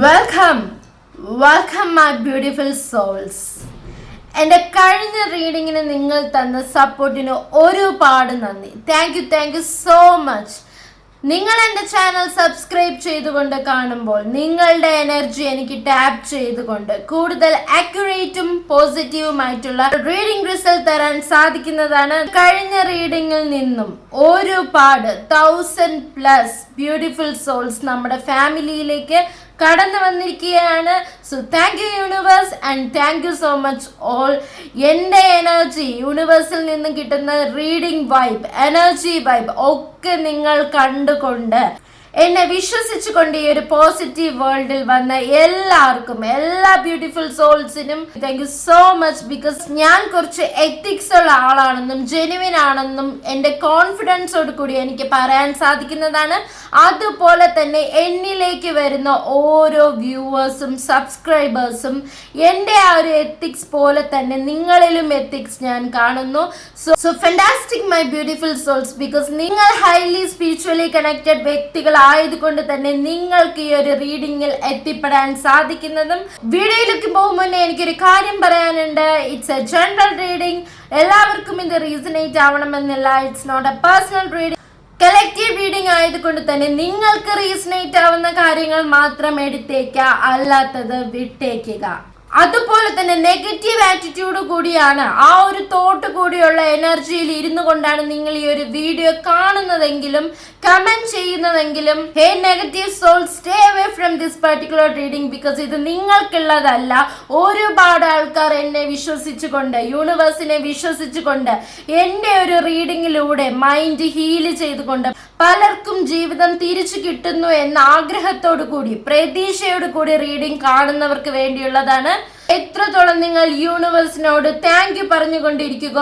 Welcome my beautiful souls. എൻ്റെ കഴിഞ്ഞ റീഡിങ്ങിന് നിങ്ങൾ തന്ന സപ്പോർട്ടിന് ഒരുപാട് നന്ദി. Thank you so much. നിങ്ങൾ എൻ്റെ ചാനൽ സബ്സ്ക്രൈബ് ചെയ്തുകൊണ്ട് കാണുമ്പോൾ നിങ്ങളുടെ എനർജി എനിക്ക് ടാപ്പ് ചെയ്തുകൊണ്ട് കൂടുതൽ അക്യുറേറ്റും പോസിറ്റീവുമായിട്ടുള്ള റീഡിംഗ് റിസൾട്ട് തരാൻ സാധിക്കുന്നതാണ്. കഴിഞ്ഞ റീഡിങ്ങിൽ നിന്നും ഒരുപാട് 1000+ ബ്യൂട്ടിഫുൾ സോൾസ് നമ്മുടെ ഫാമിലിയിലേക്ക് കടന്നു വന്നിരിക്കുകയാണ്. So thank you universe and thank you so much all. എൻ്റെ എനർജി, യൂണിവേഴ്സിൽ നിന്ന് കിട്ടുന്ന റീഡിംഗ് വൈബ്, എനർജി വൈബ് ഒക്കെ നിങ്ങൾ കണ്ടുകൊണ്ട് എന്നെ വിശ്വസിച്ചുകൊണ്ട് ഈ ഒരു പോസിറ്റീവ് വേൾഡിൽ വന്ന എല്ലാവർക്കും, എല്ലാ ബ്യൂട്ടിഫുൾ സോൾസിനും thank you so much. Because ഞാൻ കുറച്ച് എത്തിക്സ് ഉള്ള ആളാണെന്നും ജെനുവിൻ ആണെന്നും എൻ്റെ കോൺഫിഡൻസോട് കൂടി എനിക്ക് പറയാൻ സാധിക്കുന്നതാണ്. അതുപോലെ തന്നെ എന്നിലേക്ക് വരുന്ന ഓരോ വ്യൂവേഴ്സും സബ്സ്ക്രൈബേഴ്സും എൻ്റെ ആ ഒരു എത്തിക്സ് പോലെ തന്നെ നിങ്ങളിലും എത്തിക്സ് ഞാൻ കാണുന്നു. So fantastic my beautiful souls. Because നിങ്ങൾ ഹൈലി സ്പിരിച്വലി കണക്റ്റഡ് വ്യക്തികൾ ആയതുകൊണ്ട് തന്നെ നിങ്ങൾക്ക് ഈ ഒരു റീഡിങ്ങിൽ എത്തിപ്പെടാൻ സാധിക്കുന്നതും. വീഡിയോയിലേക്ക് പോകും മുന്നേ എനിക്കൊരു കാര്യം പറയാനുണ്ട്. It's a general reading. എല്ലാവർക്കും ഇത് റീസണേറ്റ് ആവണമെന്നില്ല. It's not a personal reading. Collective reading ആയതുകൊണ്ട് തന്നെ നിങ്ങൾക്ക് റീസണേറ്റ് ആവുന്ന കാര്യങ്ങൾ മാത്രം എടുത്തേക്കുക, അല്ലാത്തത് വിട്ടേക്കുക. അതുപോലെ തന്നെ നെഗറ്റീവ് ആറ്റിറ്റ്യൂഡ് കൂടിയാണ്, ആ ഒരു തോട്ട് കൂടിയുള്ള എനർജിയിൽ ഇരുന്നു കൊണ്ടാണ് നിങ്ങൾ ഈ ഒരു വീഡിയോ കാണുന്നതെങ്കിലും കമന്റ് ചെയ്യുന്നതെങ്കിലും hey negative soul, stay away from this particular reading. Because ഇത് നിങ്ങൾക്കുള്ളതല്ല. ഒരുപാട് ആൾക്കാർ എന്നെ വിശ്വസിച്ചുകൊണ്ട്, യൂണിവേഴ്സിനെ വിശ്വസിച്ചുകൊണ്ട് എൻ്റെ ഒരു റീഡിങ്ങിലൂടെ മൈൻഡ് ഹീല് ചെയ്തുകൊണ്ട് പലർക്കും ജീവിതം തിരിച്ചു കിട്ടുന്നു എന്ന ആഗ്രഹത്തോടു കൂടി, പ്രതീക്ഷയോട് കൂടി റീഡിംഗ് കാണുന്നവർക്ക് വേണ്ടിയുള്ളതാണ്. എത്രത്തോളം നിങ്ങൾ യൂണിവേഴ്സിനോട് താങ്ക് യു പറഞ്ഞുകൊണ്ടിരിക്കുക,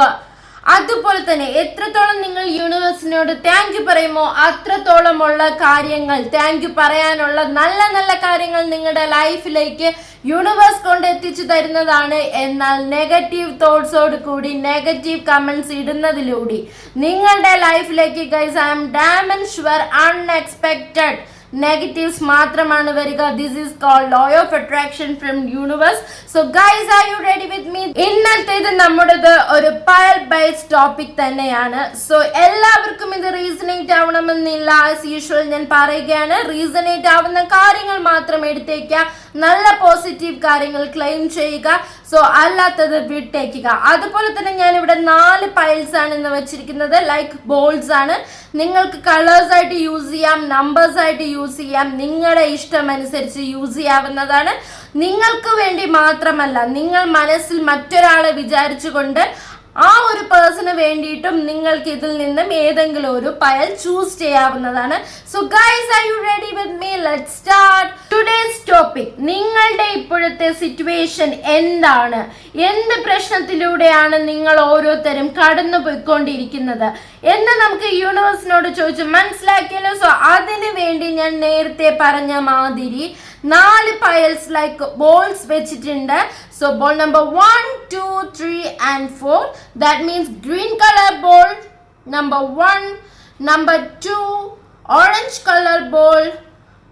അതുപോലെ തന്നെ എത്രത്തോളം നിങ്ങൾ യൂണിവേഴ്സിനോട് താങ്ക് യു പറയുമോ അത്രത്തോളമുള്ള കാര്യങ്ങൾ, താങ്ക് യു പറയാനുള്ള നല്ല നല്ല കാര്യങ്ങൾ നിങ്ങളുടെ ലൈഫിലേക്ക് യൂണിവേഴ്സ് കൊണ്ട് എത്തിച്ചു തരുന്നതാണ്. എന്നാൽ നെഗറ്റീവ് തോട്ട്സോട് കൂടി നെഗറ്റീവ് കമന്റ്സ് ഇടുന്നതിലൂടെ നിങ്ങളുടെ ലൈഫിലേക്ക് guys I am damn sure unexpected negatives മാത്രമാണ് വരിക. This is called law of attraction from universe. So guys, are you ready with me? ഇന്നത്തേത് നമ്മുടേത് ഒരു പയൽ ബൈസ് ടോപ്പിക് തന്നെയാണ്. സോ എല്ലാവർക്കും ഇത് റീസണേറ്റ് ആവണമെന്നില്ല. ആസ് യൂഷ്വൽ ഞാൻ പറയുകയാണ്, റീസണേറ്റ് ആവുന്ന കാര്യങ്ങൾ മാത്രം എടുത്തേക്കുക, നല്ല പോസിറ്റീവ് കാര്യങ്ങൾ ക്ലെയിം ചെയ്യുക. സോ അല്ലാത്തത് വിട്ടേക്കുക. അതുപോലെ തന്നെ ഞാൻ ഇവിടെ 4 പൈൽസ് ആണ് ഇന്ന് വെച്ചിരിക്കുന്നത്. ലൈക്ക് ബോൾസ് ആണ്. നിങ്ങൾക്ക് കളേഴ്സ് ആയിട്ട് യൂസ് ചെയ്യാം, നമ്പേഴ്സ് ആയിട്ട് യൂസ് ചെയ്യാം, നിങ്ങളുടെ ഇഷ്ടം അനുസരിച്ച് യൂസ് ചെയ്യാവുന്നതാണ്. നിങ്ങൾക്ക് വേണ്ടി മാത്രമല്ല, നിങ്ങൾ മനസ്സിൽ മറ്റൊരാളെ വിചാരിച്ചുകൊണ്ട് ആ ഒരു പേഴ്സണ് വേണ്ടിയിട്ടും നിങ്ങൾക്ക് ഇതിൽ നിന്നും ഏതെങ്കിലും ഒരു പയൽ ചൂസ് ചെയ്യാവുന്നതാണ്. So guys, are you ready with me? Let's start today's topic. നിങ്ങളുടെ ഇപ്പോഴത്തെ സിറ്റുവേഷൻ എന്താണ്? എന്ത് പ്രശ്നത്തിലൂടെയാണ് നിങ്ങൾ ഓരോരുത്തരും കടന്നു പോയിക്കൊണ്ടിരിക്കുന്നത് എന്ന് നമുക്ക് യൂണിവേഴ്സിനോട് ചോദിച്ച് മനസ്സിലാക്കിയല്ലോ. സോ അതിനു വേണ്ടി ഞാൻ നേരത്തെ പറഞ്ഞ മാതിരി 4 പയൽസ് ലൈക്ക് ബോൾസ് വെച്ചിട്ടുണ്ട്. So ball number 1, 2, 3 and 4. That means green color ball number 1, number 2 orange color ball,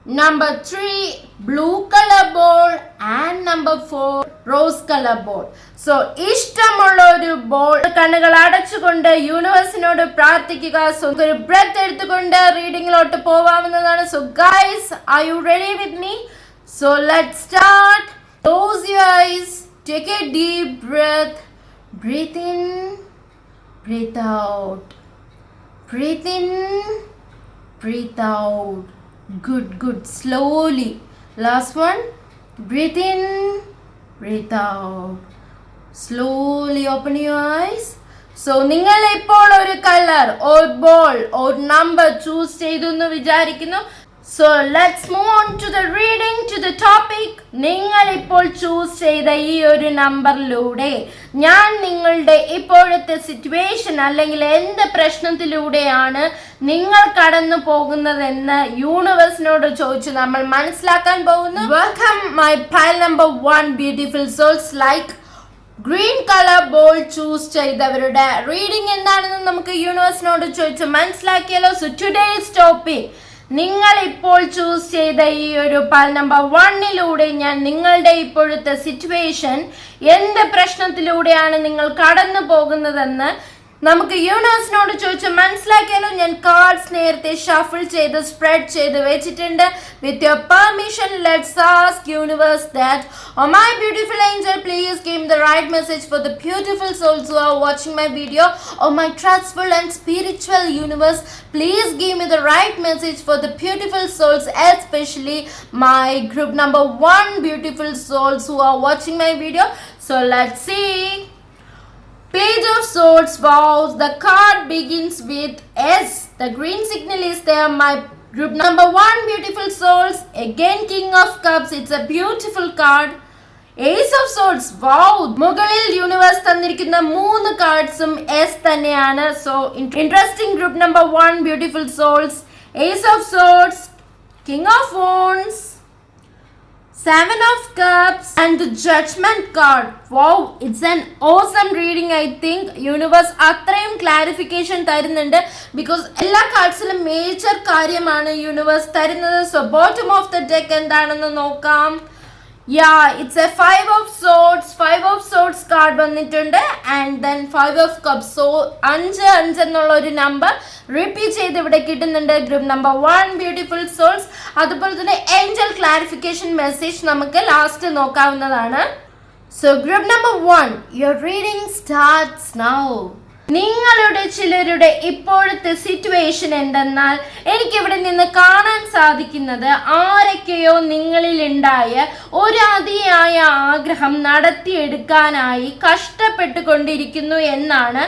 number 3 blue color ball and number 4 rose color ball. So ഇഷ്ടമുള്ള ഒരു ബോൾ കണ്ണുകൾ അടച്ചുകൊണ്ട് യൂണിവേഴ്സിനോട് പ്രാർത്ഥിക്കുക. സോ ഒരു ബ്രെത്ത് എടുത്തുകൊണ്ട് റീഡിങ്ങിലോട്ട് പോവാവുന്നതാണ്. So guys, are you ready with me? So let's start. Close your eyes, take a deep breath, breathe in, breathe out, breathe in, breathe out. Good, slowly. Last one, breathe in, breathe out. Slowly open your eyes. So നിങ്ങൾ ഇപ്പോൾ ഒരു colour or ball or number choose ചെയ്തു എന്ന് വിചാരിക്കുന്നു. So let's move on to the reading, to the topic. നിങ്ങൾ ഇപ്പോൾ choose ചെയ്ത ഈ ഒരു നമ്പറിലൂടെ ഞാൻ നിങ്ങളുടെ ഇപ്പോഴത്തെ സിറ്റുവേഷൻ അല്ലെങ്കിൽ എന്ത് പ്രശ്നത്തിലൂടെയാണ് നിങ്ങൾ കടന്നു പോകുന്നതെന്ന് യൂണിവേഴ്സിനോട് ചോദിച്ച് നമ്മൾ മനസ്സിലാക്കാൻ പോകുന്നു. Welcome my pile number 1 beautiful souls. Like green colour ball choose ചെയ്തവരുടെ റീഡിംഗ് എന്താണെന്ന് നമുക്ക് യൂണിവേഴ്സിനോട് ചോദിച്ച് മനസ്സിലാക്കിയല്ലോ. സോ ടുഡേസ് ടോപ്പിക്, നിങ്ങൾ ഇപ്പോൾ ചൂസ് ചെയ്ത ഈ ഒരു പാൽ നമ്പർ 1 ഞാൻ നിങ്ങളുടെ ഇപ്പോഴത്തെ സിറ്റുവേഷൻ എന്ത് പ്രശ്നത്തിലൂടെയാണ് നിങ്ങൾ കടന്നു പോകുന്നതെന്ന് നമുക്ക് യൂണിവേഴ്സിനോട് ചോദിച്ച് മനസ്സിലാക്കിയാലോ. ഞാൻ കാർഡ്സ് നേരത്തെ ഷഫിൾ ചെയ്ത് സ്പ്രെഡ് ചെയ്ത് വെച്ചിട്ടുണ്ട്. With your permission let's ask universe that oh my beautiful angel please give the right message for the beautiful souls who are watching my video. Oh my trustful and spiritual universe please give me the right message for the beautiful souls, especially my group number 1 beautiful souls who are watching my video. So let's see. Page of Swords. Wow, the card begins with S. The green signal is there. My group number 1 beautiful souls. Again King of Cups. It's a beautiful card. Ace of Swords. Wow, മുകളിൽ universe തന്നിരിക്കുന്ന 3 കാർഡ്സും ace തന്നെയാണ്. So interesting group number 1 beautiful souls. Ace of Swords, King of Wands, 7 of Cups and the Judgment card. Wow, it's an awesome reading. I think universe അത്രയും clarification തരുന്നുണ്ട് because എല്ലാ കാർഡ്സിലും major കാര്യമാണ് universe തരുന്നത്. So bottom of the deck എന്താണെന്ന് നോക്കാം. Yeah, it's a 5 of Swords. 5 of Swords card വന്നിട്ടുണ്ട് and then 5 of Cups. So 5 എന്നുള്ള ഒരു നമ്പർ റിപ്പീറ്റ് ചെയ്ത് ഇവിടെ കിട്ടുന്നുണ്ട്. Group number 1 beautiful souls. അതുപോലെ തന്നെ ഏഞ്ചൽ ക്ലാരിഫിക്കേഷൻ മെസ്സേജ് നമുക്ക് ലാസ്റ്റ് നോക്കാവുന്നതാണ്. So group number 1, your reading starts now. നിങ്ങളുടെ ചിലരുടെ ഇപ്പോഴത്തെ സിറ്റുവേഷൻ എന്തെന്നാൽ എനിക്കിവിടെ നിന്ന് കാണാൻ സാധിക്കുന്നത് ആരൊക്കെയോ നിങ്ങളിൽ ഉണ്ടായ ഒരു അതിയായ ആഗ്രഹം നടത്തിയെടുക്കാനായി കഷ്ടപ്പെട്ടുകൊണ്ടിരിക്കുന്നു എന്നാണ്.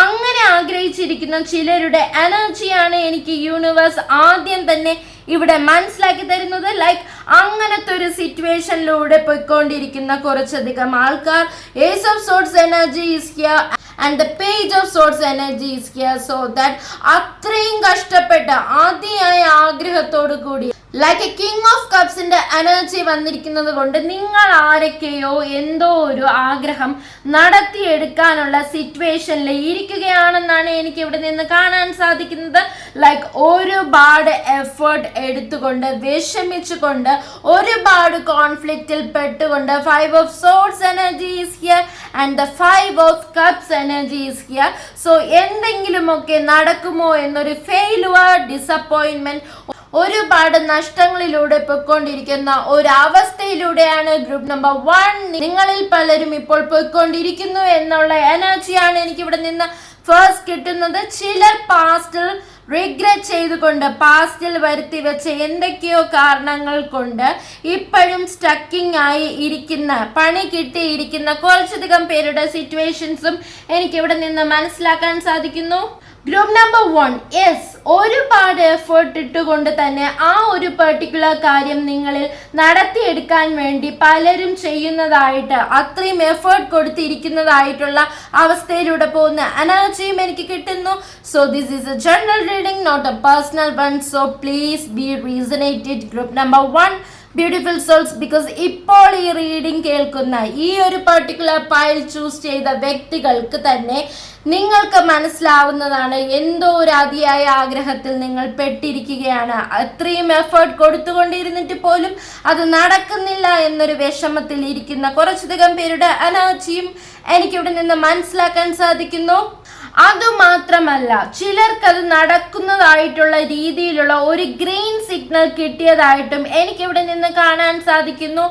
അങ്ങനെ ആഗ്രഹിച്ചിരിക്കുന്ന ചിലരുടെ എനർജിയാണ് എനിക്ക് യൂണിവേഴ്സ് ആദ്യം തന്നെ ഇവിടെ മനസ്സിലാക്കി തരുന്നത്. ലൈക്ക് അങ്ങനത്തെ ഒരു സിറ്റുവേഷനിലൂടെ പോയിക്കൊണ്ടിരിക്കുന്ന കുറച്ചധികം ആൾക്കാർ. Ace of Swords energy is here and the Page of Swords energy is here. So that അത്രയും കഷ്ടപ്പെട്ട അതിയായ ആഗ്രഹത്തോടു കൂടി ലൈക്ക് എ കിങ് ഓഫ് കപ്സിന്റെ എനർജി വന്നിരിക്കുന്നത് കൊണ്ട് നിങ്ങൾ ആരൊക്കെയോ എന്തോ ഒരു ആഗ്രഹം നടത്തിയെടുക്കാനുള്ള സിറ്റുവേഷനിൽ ഇരിക്കുകയാണെന്നാണ് എനിക്ക് ഇവിടെ നിന്ന് കാണാൻ സാധിക്കുന്നത്. ലൈക്ക് ഒരുപാട് എഫേർട്ട് എടുത്തുകൊണ്ട് വിഷമിച്ചുകൊണ്ട് ഒരുപാട് കോൺഫ്ലിക്റ്റിൽ പെട്ടുകൊണ്ട് 5 of Swords energy is here and the 5 of Cups energy is here. So എന്തെങ്കിലുമൊക്കെ നടക്കുമോ എന്നൊരു ഫെയിലുവർ, ഡിസപ്പോയിൻമെന്റ്, ഒരുപാട് നഷ്ടങ്ങളിലൂടെ പോയിക്കൊണ്ടിരിക്കുന്ന ഒരവസ്ഥയിലൂടെയാണ് ഗ്രൂപ്പ് നമ്പർ 1. നിങ്ങളിൽ പലരും ഇപ്പോൾ പോയിക്കൊണ്ടിരിക്കുന്നു എന്നുള്ള എനർജിയാണ് എനിക്ക് ഇവിടെ നിന്ന് ഫസ്റ്റ് കിട്ടുന്നത്. ചിലർ പാസ്റ്റിൽ റിഗ്രറ്റ് ചെയ്തുകൊണ്ട് പാസ്റ്റിൽ വരുത്തി വെച്ച എന്തൊക്കെയോ കാരണങ്ങൾ കൊണ്ട് ഇപ്പോഴും സ്റ്റക്കിംഗ് ആയി ഇരിക്കുന്ന, പണി കിട്ടിയിരിക്കുന്ന കുറച്ചധികം പേരുടെ സിറ്റുവേഷൻസും എനിക്കിവിടെ നിന്ന് മനസ്സിലാക്കാൻ സാധിക്കുന്നു. ഗ്രൂപ്പ് നമ്പർ 1, യെസ്, ഒരുപാട് എഫേർട്ട് ഇട്ടുകൊണ്ട് തന്നെ ആ ഒരു പെർട്ടിക്കുലർ കാര്യം നിങ്ങളിൽ നടത്തിയെടുക്കാൻ വേണ്ടി പലരും ചെയ്യുന്നതായിട്ട്, അത്രയും എഫേർട്ട് കൊടുത്തിരിക്കുന്നതായിട്ടുള്ള അവസ്ഥയിലൂടെ പോകുന്ന എനർജിയും എനിക്ക് കിട്ടുന്നു. So this is a general reading, not a personal one. So please be resonated group number 1 beautiful souls. Because ഇപ്പോൾ ഈ റീഡിംഗ് കേൾക്കുന്ന ഈ ഒരു പെർട്ടിക്കുലർ പൈൽ ചൂസ് ചെയ്ത വ്യക്തികൾക്ക് തന്നെ നിങ്ങൾക്ക് മനസ്സിലാവുന്നതാണ് എന്തോ ഒരു അതിയായ ആഗ്രഹത്തിൽ നിങ്ങൾ പെട്ടിരിക്കുകയാണ്. അത്രയും എഫേർട്ട് കൊടുത്തുകൊണ്ടിരുന്നിട്ട് പോലും അത് നടക്കുന്നില്ല എന്നൊരു വിഷമത്തിൽ ഇരിക്കുന്ന കുറച്ചധികം പേരുടെ എനർജിയും എനിക്കിവിടെ നിന്ന് മനസ്സിലാക്കാൻ സാധിക്കുന്നു. അതുമാത്രമല്ല, ചിലർക്കത് നടക്കുന്നതായിട്ടുള്ള രീതിയിലുള്ള ഒരു ഗ്രീൻ സിഗ്നൽ കിട്ടിയതായിട്ടും എനിക്കിവിടെ നിന്ന് കാണാൻ സാധിക്കുന്നു.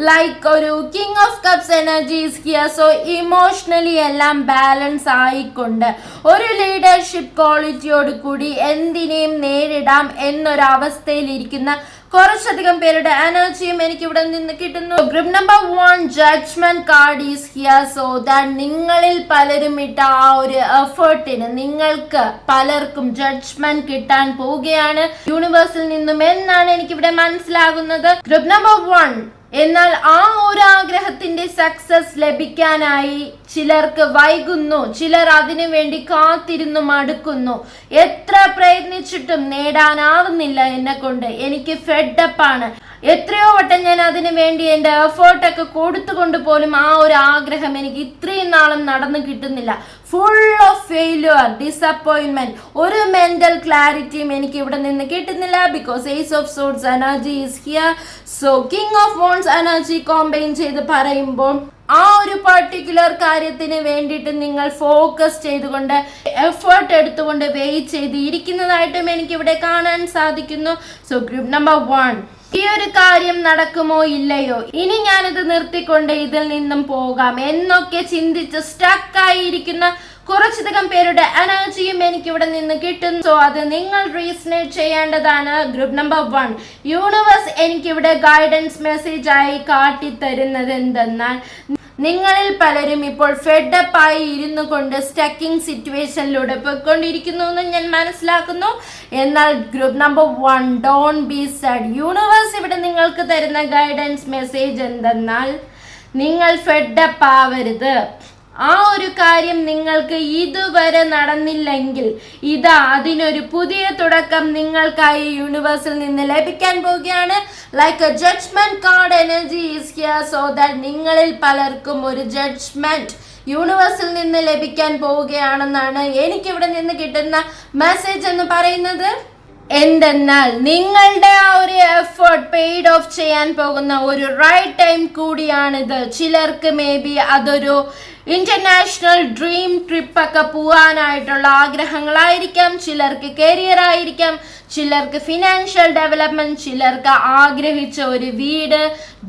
ലൈക്ക് ഒരു king of cups energies here. So emotionally എല്ലാം ബാലൻസ് ആയിക്കൊണ്ട് ഒരു ലീഡർഷിപ്പ് ക്വാളിറ്റിയോട് കൂടി എന്തിനേയും നേരിടാം എന്നൊരവസ്ഥയിലിരിക്കുന്ന കുറച്ചധികം പേരുടെ എനർജിയും എനിക്ക് ഇവിടെ നിന്ന് കിട്ടുന്നു. Group number 1 judgement card is here. So that നിങ്ങളിൽ പലരും ഇട്ട ആ ഒരു എഫേർട്ടിന് നിങ്ങൾക്ക് പലർക്കും ജഡ്ജ്മെന്റ് കിട്ടാൻ പോവുകയാണ് യൂണിവേഴ്സിൽ നിന്നും എന്നാണ് എനിക്കിവിടെ മനസ്സിലാകുന്നത്. ഗ്രൂപ്പ് നമ്പർ 1, എന്നാൽ ആ ഒരു ആഗ്രഹത്തിന്റെ സക്സസ് ലഭിക്കാനായി ചിലർക്ക് വൈകുന്നു, ചിലർ അതിനു വേണ്ടി കാത്തിരുന്നു മടുക്കുന്നു. എത്ര പ്രയത്നിച്ചിട്ടും നേടാനാവുന്നില്ല എന്നെ കൊണ്ട്, എനിക്ക് ഫെഡപ്പാണ്, എത്രയോ വട്ടം ഞാൻ അതിനു വേണ്ടി എൻ്റെ എഫേർട്ടൊക്കെ കൊടുത്തുകൊണ്ട് പോലും ആ ഒരു ആഗ്രഹം എനിക്ക് ഇത്രയും നാളും നടന്നു കിട്ടുന്നില്ല. ഫുൾ ഓഫ് ഫെയിലുവർ, ഡിസപ്പോയിൻമെന്റ്, ഒരു മെന്റൽ ക്ലാരിറ്റിയും എനിക്ക് ഇവിടെ നിന്ന് കിട്ടുന്നില്ല. Because ace of swords energy is here. So king of wands energy combine ചെയ്ത് പറയുമ്പോൾ ആ ഒരു പർട്ടിക്കുലർ കാര്യത്തിന് വേണ്ടിയിട്ട് നിങ്ങൾ ഫോക്കസ് ചെയ്തുകൊണ്ട് എഫേർട്ട് എടുത്തുകൊണ്ട് വെയിറ്റ് ചെയ്ത് ഇരിക്കുന്നതായിട്ടും എനിക്കിവിടെ കാണാൻ സാധിക്കുന്നു. സോ ഗ്രൂപ്പ് നമ്പർ 1, ഈ ഒരു കാര്യം നടക്കുമോ ഇല്ലയോ, ഇനി ഞാനിത് നിർത്തിക്കൊണ്ട് ഇതിൽ നിന്നും പോകാം എന്നൊക്കെ ചിന്തിച്ച് സ്റ്റക്കായിരിക്കുന്ന കുറച്ചധികം പേരുടെ എനർജിയും എനിക്കിവിടെ നിന്ന് കിട്ടുന്നു. സോ അത് നിങ്ങൾ റീസണേറ്റ് ചെയ്യേണ്ടതാണ്. ഗ്രൂപ്പ് നമ്പർ 1, യൂണിവേഴ്സ് എനിക്കിവിടെ ഗൈഡൻസ് മെസ്സേജ് ആയി കാട്ടിത്തരുന്നത് എന്തെന്നാൽ നിങ്ങളിൽ പലരും ഇപ്പോൾ ഫെഡപ്പ് ആയി ഇരുന്നു കൊണ്ട് സ്റ്റക്കിംഗ് സിറ്റുവേഷനിലൂടെ പോയിക്കൊണ്ടിരിക്കുന്നു എന്ന് ഞാൻ മനസ്സിലാക്കുന്നു. എന്നാൽ group number 1, don't be sad. Universe ഇവിടെ നിങ്ങൾക്ക് തരുന്ന ഗൈഡൻസ് മെസ്സേജ് എന്തെന്നാൽ നിങ്ങൾ ഫെഡപ്പ് ആവരുത്. ആ ഒരു കാര്യം നിങ്ങൾക്ക് ഇതുവരെ നടന്നില്ലെങ്കിൽ ഇതാ അതിനൊരു പുതിയ തുടക്കം നിങ്ങൾക്കായി യൂണിവേഴ്സിൽ നിന്ന് ലഭിക്കാൻ പോവുകയാണ്. Like a judgement card energy is here. So that നിങ്ങളിൽ പലർക്കും ഒരു ജഡ്ജ്മെന്റ് യൂണിവേഴ്സിൽ നിന്ന് ലഭിക്കാൻ പോവുകയാണെന്നാണ് എനിക്കിവിടെ നിന്ന് കിട്ടുന്ന മെസ്സേജ് എന്ന് പറയുന്നത്. എന്തെന്നാൽ നിങ്ങളുടെ ആ ഒരു എഫേർട്ട് പെയ്ഡ് ഓഫ് ചെയ്യാൻ പോകുന്ന ഒരു റൈറ്റ് ടൈം കൂടിയാണിത്. ചിലർക്ക് മേ ബി അതൊരു ഇന്റർനാഷണൽ ഡ്രീം ട്രിപ്പ് ഒക്കെ പോകാനായിട്ടുള്ള ആഗ്രഹങ്ങളായിരിക്കാം, ചിലർക്ക് കരിയർ ആയിരിക്കാം, ചിലർക്ക് ഫിനാൻഷ്യൽ ഡെവലപ്മെന്റ്, ചിലർക്ക് ആഗ്രഹിച്ച ഒരു വീട്,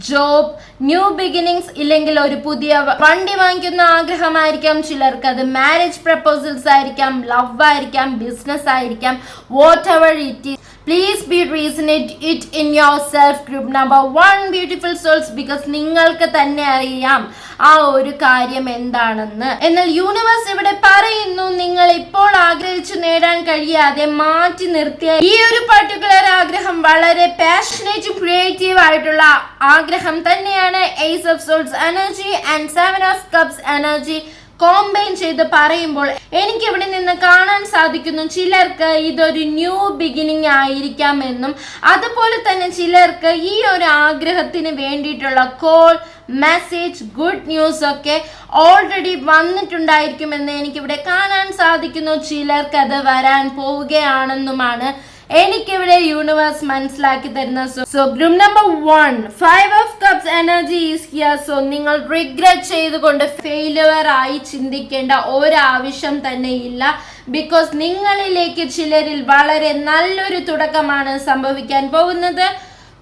ജോബ്, ന്യൂ ബിഗിനിങ്സ്, ഇല്ലെങ്കിൽ ഒരു പുതിയ വണ്ടി വാങ്ങിക്കുന്ന ആഗ്രഹമായിരിക്കാം, ചിലർക്ക് അത് മാരേജ് പ്രപ്പോസൽസ് ആയിരിക്കാം, ലവ് ആയിരിക്കാം, ബിസിനസ് ആയിരിക്കാം, what ever it is. Please be resonate it in yourself, group number 1 beautiful souls, because നിങ്ങൾക്ക് തന്നെ അറിയാം ആ ഒരു കാര്യം എന്താണെന്ന്. എന്നാൽ യൂണിവേഴ്സ് ഇവിടെ പറയുന്നു നിങ്ങൾ ഇപ്പോൾ ആഗ്രഹിച്ചു നേടാൻ കഴിയാതെ മാറ്റി നിർത്തിയ ഈ ഒരു പർട്ടിക്കുലർ ആഗ്രഹം വളരെ പാഷനേറ്റും ക്രിയേറ്റീവ് ആയിട്ടുള്ള ആഗ്രഹം തന്നെയാണ്. Ace of souls energy and 7 of cups energy combine ചെയ്ത് പറയുമ്പോൾ എനിക്ക് ഇവിടെ നിന്ന് കാണാൻ സാധിക്കുന്നു ചിലർക്ക് ഇതൊരു ന്യൂ ബിഗിനിങ് ആയിരിക്കാമെന്നും അതുപോലെ തന്നെ ചിലർക്ക് ഈ ഒരു ആഗ്രഹത്തിന് വേണ്ടിയിട്ടുള്ള കോൾ, മെസ്സേജ്, ഗുഡ് ന്യൂസ് ഒക്കെ ഓൾറെഡി വന്നിട്ടുണ്ടായിരിക്കുമെന്ന് എനിക്കിവിടെ കാണാൻ സാധിക്കുന്നു. ചിലർക്ക് അത് വരാൻ പോവുകയാണെന്നുമാണ് എനിക്കിവിടെ യൂണിവേഴ്സ് മനസ്സിലാക്കി തരുന്ന. So group number 1, 5 of cups energy is here. So നിങ്ങൾ റിഗ്രറ്റ് ചെയ്തുകൊണ്ട് ഫെയിലിയർ ആയി ചിന്തിക്കേണ്ട ഒരാവശ്യം തന്നെ ഇല്ല. ബിക്കോസ് നിങ്ങളിലേക്ക് ചിലരിൽ വളരെ നല്ലൊരു തുടക്കമാണ് സംഭവിക്കാൻ പോകുന്നത്.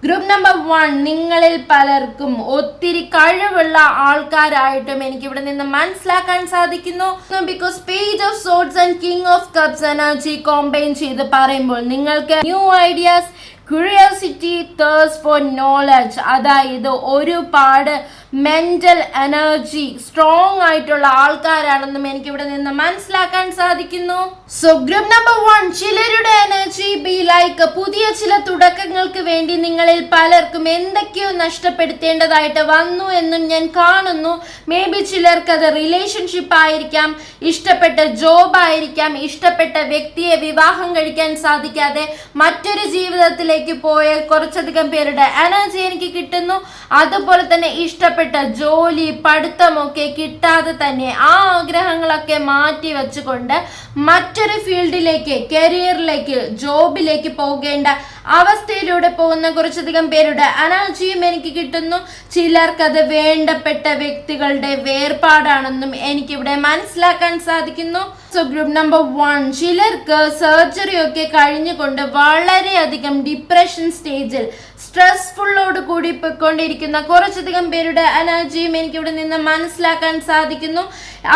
ഗ്രൂപ്പ് നമ്പർ 1, നിങ്ങളിൽ പലർക്കും ഒത്തിരി കഴിവുള്ള ആൾക്കാരായിട്ടും എനിക്ക് ഇവിടെ നിന്ന് മനസ്സിലാക്കാൻ സാധിക്കുന്നു. Because page of swords and king of cups energy combine ചെയ്ത് പറയുമ്പോൾ നിങ്ങൾക്ക് new ideas, curiosity, thirst four knowledge, അതായത് ഒരുപാട് മെന്റൽ എനർജി സ്ട്രോങ് ആയിട്ടുള്ള ആൾക്കാരാണെന്നും എനിക്ക് ഇവിടെ നിന്ന് മനസ്സിലാക്കാൻ സാധിക്കുന്നു. സോ ഗ്രൂപ്പ് നമ്പർ 1, ചിലരുടെ എനർജി ബി ലൈക്ക് പുതിയ ചില തുടക്കങ്ങൾക്ക് വേണ്ടി നിങ്ങളിൽ പലർക്കും എന്തൊക്കെയോ നഷ്ടപ്പെടുത്തേണ്ടതായിട്ട് വന്നു എന്നും ഞാൻ കാണുന്നു. മേ ബി ചിലർക്ക് അത് റിലേഷൻഷിപ്പ് ആയിരിക്കാം, ഇഷ്ടപ്പെട്ട ജോബ് ആയിരിക്കാം, ഇഷ്ടപ്പെട്ട വ്യക്തിയെ വിവാഹം കഴിക്കാൻ സാധിക്കാതെ മറ്റൊരു ജീവിതത്തിലേക്ക് പോയ കുറച്ചധികം പേരുടെ എനർജി എനിക്ക് കിട്ടുന്നു. അതുപോലെ തന്നെ ഇഷ്ടപ്പെട്ട ജോലി, പഠിത്തമൊക്കെ കിട്ടാതെ തന്നെ ആ ആഗ്രഹങ്ങളൊക്കെ മാറ്റി വെച്ചുകൊണ്ട് മറ്റൊരു ഫീൽഡിലേക്ക്, കരിയറിലേക്ക്, ജോബിലേക്ക് പോകേണ്ട അവസ്ഥയിലൂടെ പോകുന്ന കുറച്ചധികം പേരുടെ എനർജിയും എനിക്ക് കിട്ടുന്നു. ചിലർക്കത് വേണ്ടപ്പെട്ട വ്യക്തികളുടെ വേർപാടാണെന്നും എനിക്കിവിടെ മനസ്സിലാക്കാൻ സാധിക്കുന്നു. സോ ഗ്രൂപ്പ് നമ്പർ 1, ചിലർക്ക് സർജറി ഒക്കെ കഴിഞ്ഞുകൊണ്ട് വളരെയധികം ഡിപ്രഷൻ സ്റ്റേജിൽ സ്ട്രെസ്ഫുള്ളോട് കൂടി പോയിക്കൊണ്ടിരിക്കുന്ന കുറച്ചധികം പേരുടെ എനർജിയും എനിക്കിവിടെ നിന്ന് മനസ്സിലാക്കാൻ സാധിക്കുന്നു.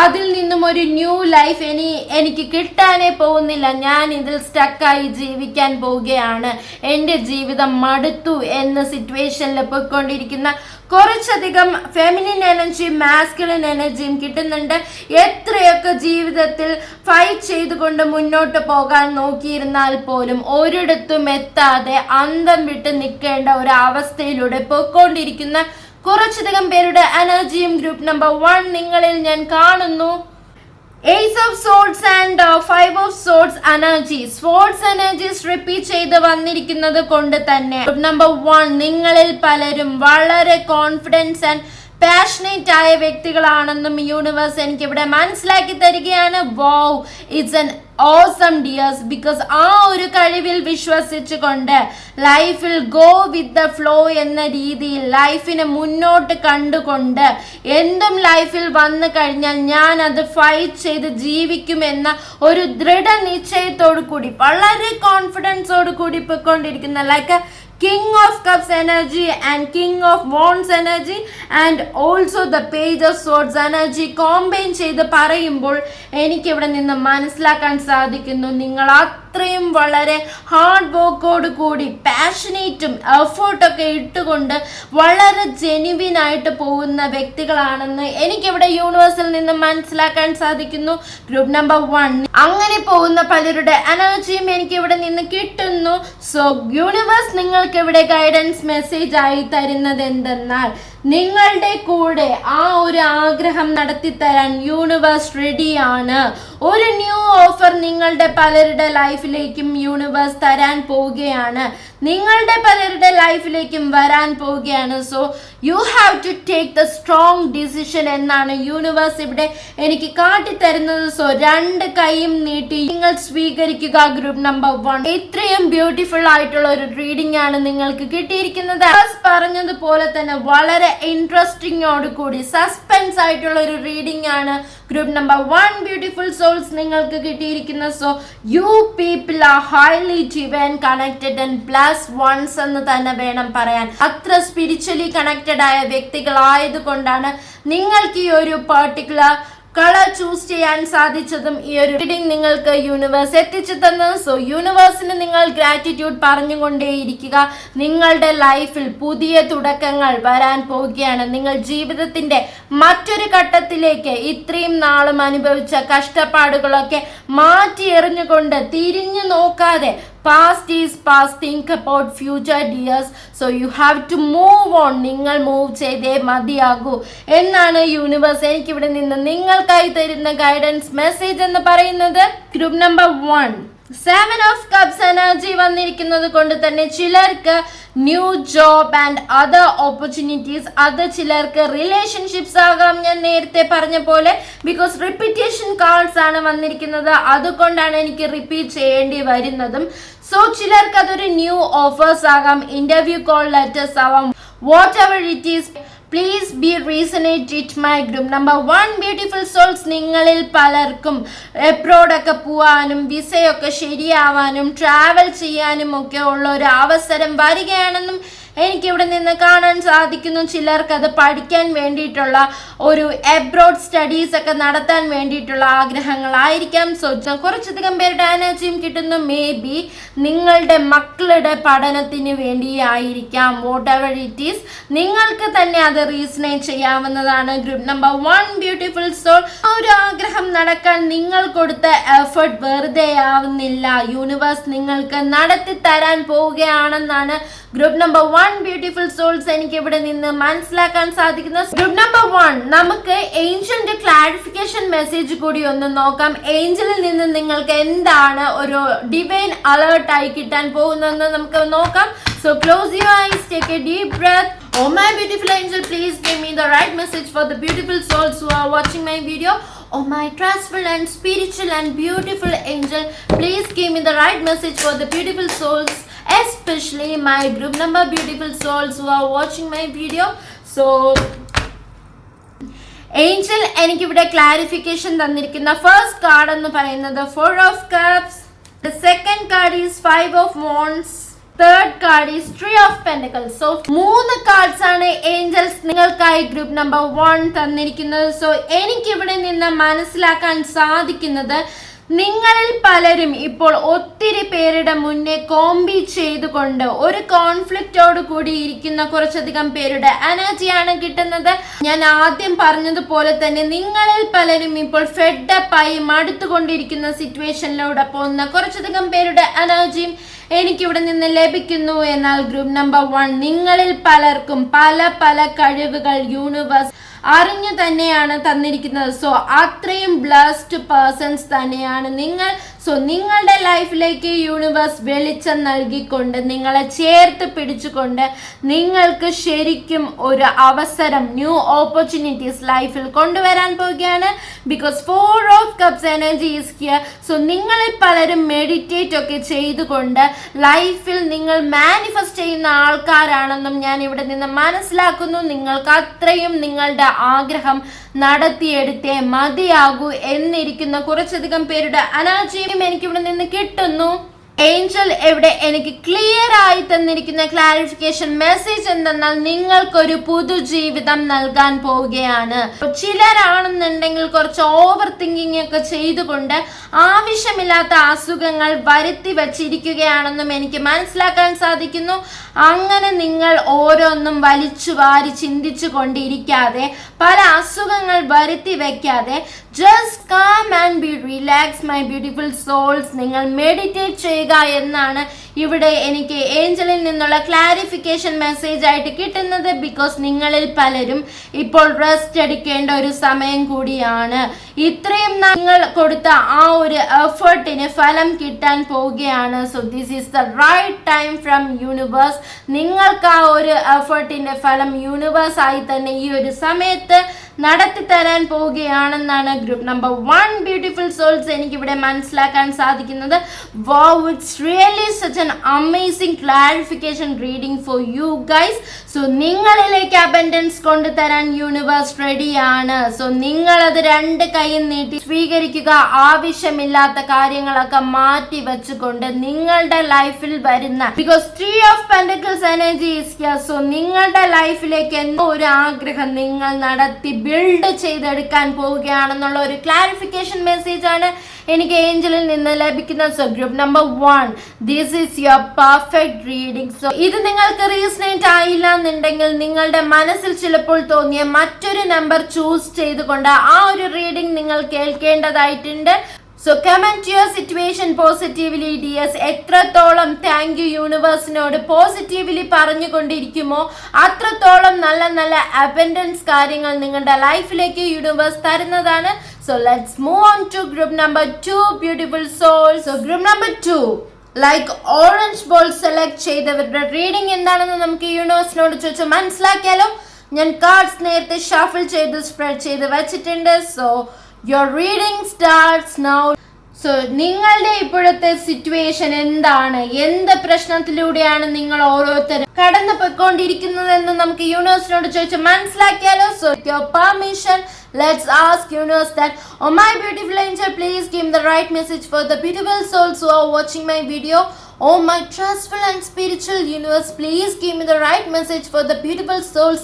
അതിൽ നിന്നും ഒരു ന്യൂ ലൈഫ് എനിക്ക് കിട്ടാനേ പോകുന്നില്ല, ഞാൻ ഇതിൽ സ്റ്റക്കായി ജീവിക്കാൻ പോവുകയാണ്, എൻ്റെ ജീവിതം മടുത്തു എന്ന സിറ്റുവേഷനിൽ പോയിക്കൊണ്ടിരിക്കുന്ന കുറച്ചധികം ഫെമിനിൻ എനർജി, മാസ്കുലിൻ എനർജിയും കിട്ടുന്നുണ്ട്. എത്രയൊക്കെ ജീവിതത്തിൽ ഫൈറ്റ് ചെയ്തുകൊണ്ട് മുന്നോട്ട് പോകാൻ നോക്കിയിരുന്നാൽ പോലും ഒരിടത്തും എത്താതെ അന്തം വിട്ട് നിൽക്കേണ്ട ഒരു അവസ്ഥയിലൂടെ പോയിക്കൊണ്ടിരിക്കുന്ന കുറച്ചധികം പേരുടെ എനർജിയും ഗ്രൂപ്പ് നമ്പർ 1 നിങ്ങളിൽ ഞാൻ കാണുന്നു. Ace of Swords and Five of Swords energy. Swords energies repeat ചെയ്ത് വന്നിരിക്കുന്നത് കൊണ്ട് തന്നെ നമ്പർ 1 നിങ്ങളിൽ പലരും വളരെ കോൺഫിഡൻസ് ആൻഡ് പാഷനേറ്റ് ആയ വ്യക്തികളാണെന്നും യൂണിവേഴ്സ് എനിക്ക് ഇവിടെ മനസ്സിലാക്കി തരികയാണ്. Wow, it's an awesome dears. Because ആ ഒരു കഴിവിൽ വിശ്വസിച്ചുകൊണ്ട് ലൈഫിൽ ഗോ വിത്ത് ദ ഫ്ലോ എന്ന രീതിയിൽ ലൈഫിനെ മുന്നോട്ട് കണ്ടുകൊണ്ട് എന്തും ലൈഫിൽ വന്നു കഴിഞ്ഞാൽ ഞാൻ അത് ഫൈറ്റ് ചെയ്ത് ജീവിക്കുമെന്ന ഒരു ദൃഢനിശ്ചയത്തോടു കൂടി വളരെ കോൺഫിഡൻസോട് കൂടി പോയിക്കൊണ്ടിരിക്കുന്ന like King of Cups energy and King of Wands energy and also the Page of Swords energy combine ചെയ്ത് പറയുമ്പോൾ എനിക്ക് ഇവിടെ നിന്ന് മനസ്സിലാക്കാൻ സാധിക്കുന്നു നിങ്ങൾ അത്രയും വളരെ ഹാർഡ് വർക്കോട് കൂടി പാഷനേറ്റും എഫേർട്ടൊക്കെ ഇട്ടുകൊണ്ട് വളരെ ജെനുവിൻ ആയിട്ട് പോകുന്ന വ്യക്തികളാണെന്ന് എനിക്കിവിടെ യൂണിവേഴ്സിൽ നിന്ന് മനസ്സിലാക്കാൻ സാധിക്കുന്നു. ഗ്രൂപ്പ് നമ്പർ 1 അങ്ങനെ പോകുന്ന പലരുടെ എനർജിയും എനിക്ക് ഇവിടെ നിന്ന് കിട്ടുന്നു. സോ യൂണിവേഴ്സ് നിങ്ങൾക്ക് ഇവിടെ ഗൈഡൻസ് മെസ്സേജ് ആയി തരുന്നത് എന്തെന്നാൽ നിങ്ങളുടെ കൂടെ ആ ഒരു ആഗ്രഹം നടത്തി തരാൻ യൂണിവേഴ്സ് റെഡിയാണ്. ഒരു ന്യൂ ഓഫർ നിങ്ങളുടെ പലരുടെ ലൈഫിലേക്കും യൂണിവേഴ്സ് തരാൻ പോവുകയാണ്, നിങ്ങളുടെ പലരുടെ ലൈഫിലേക്കും വരാൻ പോവുകയാണ്. So you have to take the strong decision എന്നാണ് യൂണിവേഴ്സ് ഇവിടെ എനിക്ക് കാട്ടിത്തരുന്നത്. സോ 2 കൈയും നീട്ടി നിങ്ങൾ സ്വീകരിക്കുക ഗ്രൂപ്പ് നമ്പർ 1. ഇത്രയും ബ്യൂട്ടിഫുൾ ആയിട്ടുള്ള ഒരു റീഡിംഗ് ആണ് നിങ്ങൾക്ക് കിട്ടിയിരിക്കുന്നത്. പറഞ്ഞതുപോലെ തന്നെ വളരെ ഇൻട്രസ്റ്റിംഗോട് കൂടി സസ്പെൻസ് ആയിട്ടുള്ള ഒരു റീഡിംഗ് ആണ് ഗ്രൂപ്പ് നമ്പർ 1 ബ്യൂട്ടിഫുൾ സോൾസ് നിങ്ങൾക്ക് കിട്ടിയിരിക്കുന്നത്. So you people are highly divine connected and plus ones എന്ന് തന്നെ വേണം പറയാൻ. അത്ര സ്പിരിച്വലി കണക്റ്റഡ് ആയ വ്യക്തികളായതുകൊണ്ടാണ് നിങ്ങൾക്ക് ഈ ഒരു പർട്ടിക്കുലർ കളർ ചൂസ് ചെയ്യാൻ സാധിച്ചതും ഈ ഒരു റീഡിംഗ് നിങ്ങൾക്ക് യൂണിവേഴ്സ് എത്തിച്ചു തന്നത്. സോ യൂണിവേഴ്സിന് നിങ്ങൾ ഗ്രാറ്റിറ്റ്യൂഡ് പറഞ്ഞുകൊണ്ടേയിരിക്കുക. നിങ്ങളുടെ ലൈഫിൽ പുതിയ തുടക്കങ്ങൾ വരാൻ പോവുകയാണ്. നിങ്ങൾ ജീവിതത്തിന്റെ മറ്റൊരു ഘട്ടത്തിലേക്ക് ഇത്രയും നാളും അനുഭവിച്ച കഷ്ടപ്പാടുകളൊക്കെ മാറ്റി എറിഞ്ഞുകൊണ്ട് തിരിഞ്ഞു നോക്കാതെ past is past, think about future dears. So you have to move on. നിങ്ങൾ മൂവ് ചെയ്തേ മതിയാകൂ എന്നാണ് യൂണിവേഴ്സ് എനിക്ക് ഇവിടെ നിന്ന് നിങ്ങൾക്കായി തരുന്ന ഗൈഡൻസ് മെസ്സേജ് എന്ന് പറയുന്നത്. Group number 1 7 of Cups energy വന്നിരിക്കുന്നത് കൊണ്ട് തന്നെ ചിലർക്ക് new job and other opportunities, അത് ചിലർക്ക് റിലേഷൻഷിപ്സ് ആകാം. ഞാൻ നേരത്തെ പറഞ്ഞ പോലെ ബിക്കോസ് റിപ്പീറ്റേഷൻ കാർഡ്സ് ആണ് വന്നിരിക്കുന്നത്, അതുകൊണ്ടാണ് എനിക്ക് റിപ്പീറ്റ് ചെയ്യേണ്ടി വരുന്നതും. സോ ചിലർക്ക് അതൊരു ന്യൂ ഓഫേഴ്സ് ആകാം, ഇന്റർവ്യൂ കോൾ ലെറ്റേഴ്സ് ആവാം, whatever it is. Please be resonate it my group number 1 beautiful souls. നിങ്ങളിൽ പലർക്കും എബ്രോഡൊക്കെ പോവാനും വിസയൊക്കെ ശരിയാവാനും ട്രാവൽ ചെയ്യാനും ഒക്കെ ഉള്ള ഒരു അവസരം വരികയാണെന്നും എനിക്കിവിടെ നിന്ന് കാണാൻ സാധിക്കുന്നു. ചിലർക്ക് അത് പഠിക്കാൻ വേണ്ടിയിട്ടുള്ള ഒരു എബ്രോഡ് സ്റ്റഡീസ് ഒക്കെ നടത്താൻ വേണ്ടിയിട്ടുള്ള ആഗ്രഹങ്ങളായിരിക്കാം. സോ കുറച്ചധികം പേരുടെ എനർജിയും കിട്ടുന്നു. മേ ബി നിങ്ങളുടെ മക്കളുടെ പഠനത്തിന് വേണ്ടിയായിരിക്കാം. വാട്ട് എവർ ഇറ്റ് ഈസ്, നിങ്ങൾക്ക് തന്നെ അത് റീസണേറ്റ് ചെയ്യാവുന്നതാണ്. Group number 1 beautiful soul. ഒരു ആഗ്രഹം നടക്കാൻ നിങ്ങൾ കൊടുത്ത എഫേർട്ട് വെറുതെ ആവുന്നില്ല. യൂണിവേഴ്സ് നിങ്ങൾക്ക് നടത്തി തരാൻ പോവുകയാണെന്നാണ് ഗ്രൂപ്പ് നമ്പർ 1 ബ്യൂട്ടിഫുൾ സോൾസ് എനിക്ക് ഇവിടെ നിന്ന് മനസ്സിലാക്കാൻ സാധിക്കുന്ന. ഗ്രൂപ്പ് നമ്പർ 1 നമുക്ക് ഏഞ്ചലിന്റെ ക്ലാരിഫിക്കേഷൻ മെസ്സേജ് കൂടി ഒന്ന് നോക്കാം. ഏഞ്ചലിൽ നിന്ന് നിങ്ങൾക്ക് എന്താണ് ഒരു ഡിവൈൻ അലേർട്ട് ആയി കിട്ടാൻ പോകുന്നതെന്ന് നമുക്ക് നോക്കാം. So close your eyes, take a deep breath. Oh my beautiful angel, please give me the right message for the beautiful souls who are watching my video. Oh my trustful and spiritual and beautiful angel, please give me the right message for the beautiful souls, especially my group number beautiful souls who are watching my video. So angel എനിക്കിവിടെ clarification തന്നിരിക്കുന്ന first card എന്ന് പറയുന്നത് 4 of Cups, the second card is 5 of Wands, third card is 3 of Pentacles. So 3 cards ആണ് Angeles നിങ്ങൾക്കായി group number 1 തന്നിരിക്കുന്നത്. So എനിക്കിവിടെ നിന്ന് മനസ്സിലാക്കാൻ സാധിക്കുന്നത് നിങ്ങളിൽ പലരും ഇപ്പോൾ ഒത്തിരി പേരുടെ മുന്നേ കോമ്പീറ്റ് ചെയ്തുകൊണ്ട് ഒരു കോൺഫ്ലിക്റ്റോട് കൂടി ഇരിക്കുന്ന കുറച്ചധികം പേരുടെ എനർജിയാണ് കിട്ടുന്നത്. ഞാൻ ആദ്യം പറഞ്ഞതുപോലെ തന്നെ നിങ്ങളിൽ പലരും ഇപ്പോൾ ഫെഡപ്പായി മടുത്തുകൊണ്ടിരിക്കുന്ന സിറ്റുവേഷനിലൂടെ പോകുന്ന കുറച്ചധികം പേരുടെ എനർജിയും എനിക്കിവിടെ നിന്ന് ലഭിക്കുന്നു. എന്നാൽ ഗ്രൂപ്പ് നമ്പർ 1, നിങ്ങളിൽ പലർക്കും പല പല കഴിവുകൾ യൂണിവേഴ്സ് അറിഞ്ഞു തന്നെയാണ് തന്നിരിക്കുന്നത്. സോ അത്രയും ബ്ലസ്ഡ് പേഴ്സൺസ് തന്നെയാണ് നിങ്ങൾ. സോ നിങ്ങളുടെ ലൈഫിലേക്ക് യൂണിവേഴ്സ് വെളിച്ചം നൽകിക്കൊണ്ട് നിങ്ങളെ ചേർത്ത് പിടിച്ചുകൊണ്ട് നിങ്ങൾക്ക് ശരിക്കും ഒരു അവസരം, ന്യൂ ഓപ്പർച്യൂണിറ്റീസ് ലൈഫിൽ കൊണ്ടുവരാൻ പോവുകയാണ്. Because 4 of cups energy is here. So നിങ്ങളിൽ പലരും മെഡിറ്റേറ്റ് ഒക്കെ ചെയ്തുകൊണ്ട് ലൈഫിൽ നിങ്ങൾ മാനിഫെസ്റ്റ് ചെയ്യുന്ന ആൾക്കാരാണെന്നും ഞാൻ ഇവിടെ നിന്ന് മനസ്സിലാക്കുന്നു. നിങ്ങൾക്ക് അത്രയും നിങ്ങളുടെ ആഗ്രഹം നടത്തിയെടുത്തേ മതിയാകൂ എന്നിരിക്കുന്ന കുറച്ചധികം പേരുടെ എനർജിയും എനിക്കിവിടെ നിന്ന് കിട്ടുന്നു. ഏഞ്ചൽ എവിടെ എനിക്ക് ക്ലിയർ ആയി തന്നിരിക്കുന്ന ക്ലാരിഫിക്കേഷൻ മെസ്സേജ് എന്തെന്നാൽ നിങ്ങൾക്കൊരു പുതുജീവിതം നൽകാൻ പോവുകയാണ്. ചിലരാണെന്നുണ്ടെങ്കിൽ കുറച്ച് ഓവർ തിങ്കിങ് ഒക്കെ ചെയ്തുകൊണ്ട് ആവശ്യമില്ലാത്ത അസുഖങ്ങൾ വരുത്തി വച്ചിരിക്കുകയാണെന്നും എനിക്ക് മനസ്സിലാക്കാൻ സാധിക്കുന്നു. അങ്ങനെ നിങ്ങൾ ഓരോന്നും വലിച്ചു വാരി ചിന്തിച്ചു കൊണ്ടിരിക്കാതെ, പല അസുഖങ്ങൾ വരുത്തി വെക്കാതെ, just come and be relax my beautiful souls. നിങ്ങൾ മെഡിറ്റേറ്റ് ചെയ്യുക എന്നാണ് ഇവിടെ എനിക്ക് ഏഞ്ചലിൽ നിന്നുള്ള ക്ലാരിഫിക്കേഷൻ മെസ്സേജ് ആയിട്ട് കിട്ടുന്നത്. ബിക്കോസ് നിങ്ങളിൽ പലരും ഇപ്പോൾ റെസ്റ്റ് എടുക്കേണ്ട ഒരു സമയം കൂടിയാണ്. ഇത്രയും നിങ്ങൾ കൊടുത്ത ആ ഒരു എഫേർട്ടിന് ഫലം കിട്ടാൻ പോവുകയാണ്. So this is the right time from universe. നിങ്ങൾക്ക് ആ ഒരു എഫേർട്ടിന്റെ ഫലം യൂണിവേഴ്സ് ആയി തന്നെ ഈ ഒരു സമയത്ത് നടത്തി തരാൻ പോവുകയാണെന്നാണ് ഗ്രൂപ്പ് നമ്പർ 1 ബ്യൂട്ടിഫുൾ സോൾസ് എനിക്കിവിടെ മനസ്സിലാക്കാൻ സാധിക്കുന്നത്. Wow, it's really such an amazing clarification reading for you guys. So നിങ്ങളിലേക്ക് അബൻഡൻസ് കൊണ്ടുതരാൻ യൂണിവേഴ്സ് റെഡിയാണ്. സോ നിങ്ങളത് 2 കൈയും നീട്ടി സ്വീകരിക്കുക. ആവശ്യമില്ലാത്ത കാര്യങ്ങളൊക്കെ മാറ്റി വെച്ചുകൊണ്ട് നിങ്ങളുടെ ലൈഫിൽ വരുന്ന, because 3 of pentacles energy is here. So നിങ്ങളുടെ ലൈഫിലേക്ക് എന്തോ ഒരു ആഗ്രഹം നിങ്ങൾ നടത്തി ബിൽഡ് ചെയ്തെടുക്കാൻ പോവുകയാണെന്നുള്ള ഒരു ക്ലാരിഫിക്കേഷൻ മെസ്സേജ് ആണ് എനിക്ക് ഏഞ്ചലിൽ നിന്ന് ലഭിക്കുന്നത്. So group number 1, this is your perfect reading. So ഇത് നിങ്ങൾക്ക് റീസണേറ്റ് ആയില്ല എന്നുണ്ടെങ്കിൽ നിങ്ങളുടെ മനസ്സിൽ ചിലപ്പോൾ തോന്നിയ മറ്റൊരു നമ്പർ ചൂസ് ചെയ്തുകൊണ്ട് ആ ഒരു റീഡിംഗ് നിങ്ങൾ കേൾക്കേണ്ടതായിട്ടുണ്ട്. So comment your situation positively dears. എത്രത്തോളം താങ്ക് യു യൂണിവേഴ്സിനോട് പോസിറ്റീവ്ലി പറഞ്ഞുകൊണ്ടിരിക്കുമോ അത്രത്തോളം നല്ല നല്ല അബൻഡൻസ് കാര്യങ്ങൾ നിങ്ങളുടെ ലൈഫിലേക്ക് യൂണിവേഴ്സ് തരുന്നതാണ്. So let's move on to group number 2 beautiful souls. So group number 2, like orange ball select ചെയ്തവരുടെ റീഡിംഗ് എന്താണെന്ന് നമുക്ക് യൂണിവേഴ്സിനോട് ചോദിച്ച് മനസ്സിലാക്കിയാലോ. ഞാൻ കാർഡ്സ് നേരത്തെ ഷഫിൾ ചെയ്ത് സ്പ്രെഡ് ചെയ്ത് വെച്ചിട്ടുണ്ട്. So your reading starts now. So നിങ്ങളുടെ ഇപ്പോഴത്തെ സിറ്റുവേഷൻ എന്താണ്, എന്ത് പ്രശ്നത്തിലൂടെയാണ് നിങ്ങൾ ഓരോരുത്തരും കടന്നു പോയിക്കൊണ്ടിരിക്കുന്നതെന്ന് നമുക്ക് യൂണിവേഴ്സിനോട് ചോദിച്ച് മനസ്സിലാക്കിയാലോ. So with your permission, let's ask universe that, oh my beautiful angel, please give the right message for the beautiful souls who are watching my video. Oh my trustful and spiritual universe, please give me the right message for the beautiful souls,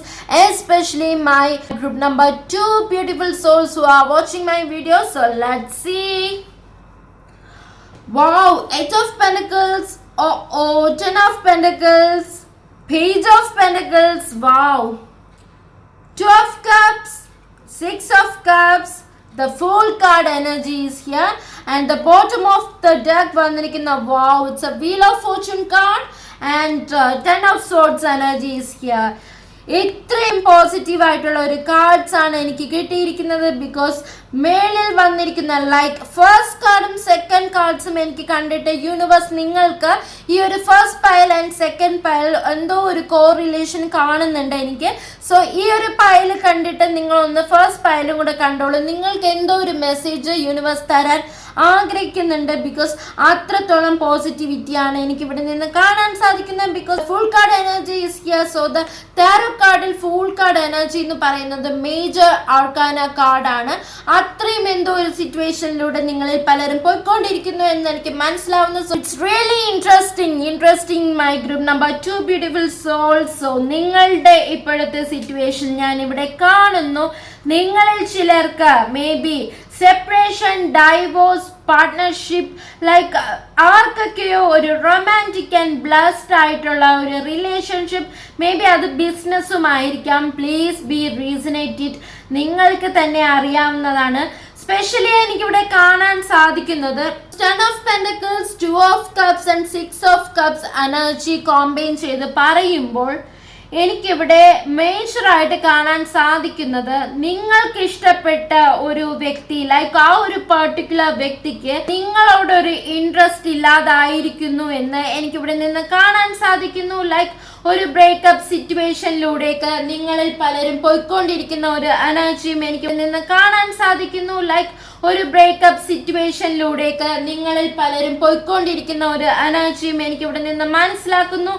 especially my group number 2 beautiful souls who are watching my video. So let's see. Wow, 8 of Pentacles, 10 of Pentacles, Page of Pentacles, wow, 2 of Cups, 6 of Cups, the Fool card energy is here, and the bottom of the deck vandirikkunna, wow, it's a Wheel of Fortune card, and 10 of Swords energy is here. ഇത്രയും positive ആയിട്ടുള്ള ഒരു cards ആണ് എനിക്ക് കിട്ടിയിരിക്കുന്നത്. Because മേളിൽ വന്നിരിക്കുന്ന like first കാർഡും second കാർഡ്സും എനിക്ക് കണ്ടിട്ട് യൂണിവേഴ്സ് നിങ്ങൾക്ക് ഈ ഒരു first pile and second pile എന്തോ ഒരു കോറിലേഷൻ കാണുന്നുണ്ട് എനിക്ക്. സോ ഈ ഒരു പൈൽ കണ്ടിട്ട് നിങ്ങളൊന്ന് ഫസ്റ്റ് പൈലും കൂടെ കണ്ടോളൂ. നിങ്ങൾക്ക് എന്തോ ഒരു മെസ്സേജ് യൂണിവേഴ്സ് തരാൻ ആഗ്രഹിക്കുന്നുണ്ട്. ബിക്കോസ് അത്രത്തോളം പോസിറ്റിവിറ്റിയാണ് എനിക്ക് ഇവിടെ നിന്ന് കാണാൻ സാധിക്കുന്നത്. Because full card energy is here. So the tarot കാർഡിൽ ഫുൾ കാർഡ് എനർജി എന്ന് പറയുന്നത് മേജർ ആർക്കാന കാർഡാണ്. അത്രയും എന്തോ ഒരു സിറ്റുവേഷനിലൂടെ നിങ്ങളിൽ പലരും പോയിക്കൊണ്ടിരിക്കുന്നു എന്ന് എനിക്ക് മനസ്സിലാവുന്നു. So it's really interesting my group number 2 beautiful souls. So നിങ്ങളുടെ ഇപ്പോഴത്തെ സിറ്റുവേഷൻ ഞാൻ ഇവിടെ കാണുന്നു. നിങ്ങളിൽ ചിലർക്ക് may be separation, divorce, partnership, like ആർക്കൊക്കെയോ ഒരു റൊമാൻറ്റിക് ആൻഡ് ബ്ലസ്ഡ് ആയിട്ടുള്ള ഒരു റിലേഷൻഷിപ്പ്, മേ ബി അത് ബിസിനസ്സുമായിരിക്കാം. Please be resonated. നിങ്ങൾക്ക് തന്നെ അറിയാവുന്നതാണ്. സ്പെഷ്യലി എനിക്കിവിടെ കാണാൻ സാധിക്കുന്നത് Ten of Pentacles, Two of Cups and Six of Cups energy combine ചെയ്ത് പറയുമ്പോൾ എനിക്കിവിടെ മേജറായിട്ട് കാണാൻ സാധിക്കുന്നത് നിങ്ങൾക്ക് ഇഷ്ടപ്പെട്ട ഒരു വ്യക്തി, ലൈക്ക് ആ ഒരു പെർട്ടിക്കുലർ വ്യക്തിക്ക് നിങ്ങളോട് ഒരു ഇൻട്രസ്റ്റ് ഇല്ലാതായിരിക്കുന്നു എന്ന് എനിക്കിവിടെ നിന്ന് കാണാൻ സാധിക്കുന്നു. ലൈക്ക് ഒരു ബ്രേക്കപ്പ് സിറ്റുവേഷനിലൂടെയൊക്കെ നിങ്ങളിൽ പലരും പോയിക്കൊണ്ടിരിക്കുന്ന ഒരു എനർജിയും എനിക്ക് നിന്ന് കാണാൻ സാധിക്കുന്നു. ലൈക്ക് ഒരു ബ്രേക്കപ്പ് സിറ്റുവേഷനിലൂടെയൊക്കെ നിങ്ങളിൽ പലരും പോയിക്കൊണ്ടിരിക്കുന്ന ഒരു എനർജിയും എനിക്കിവിടെ നിന്ന് മനസ്സിലാക്കുന്നു.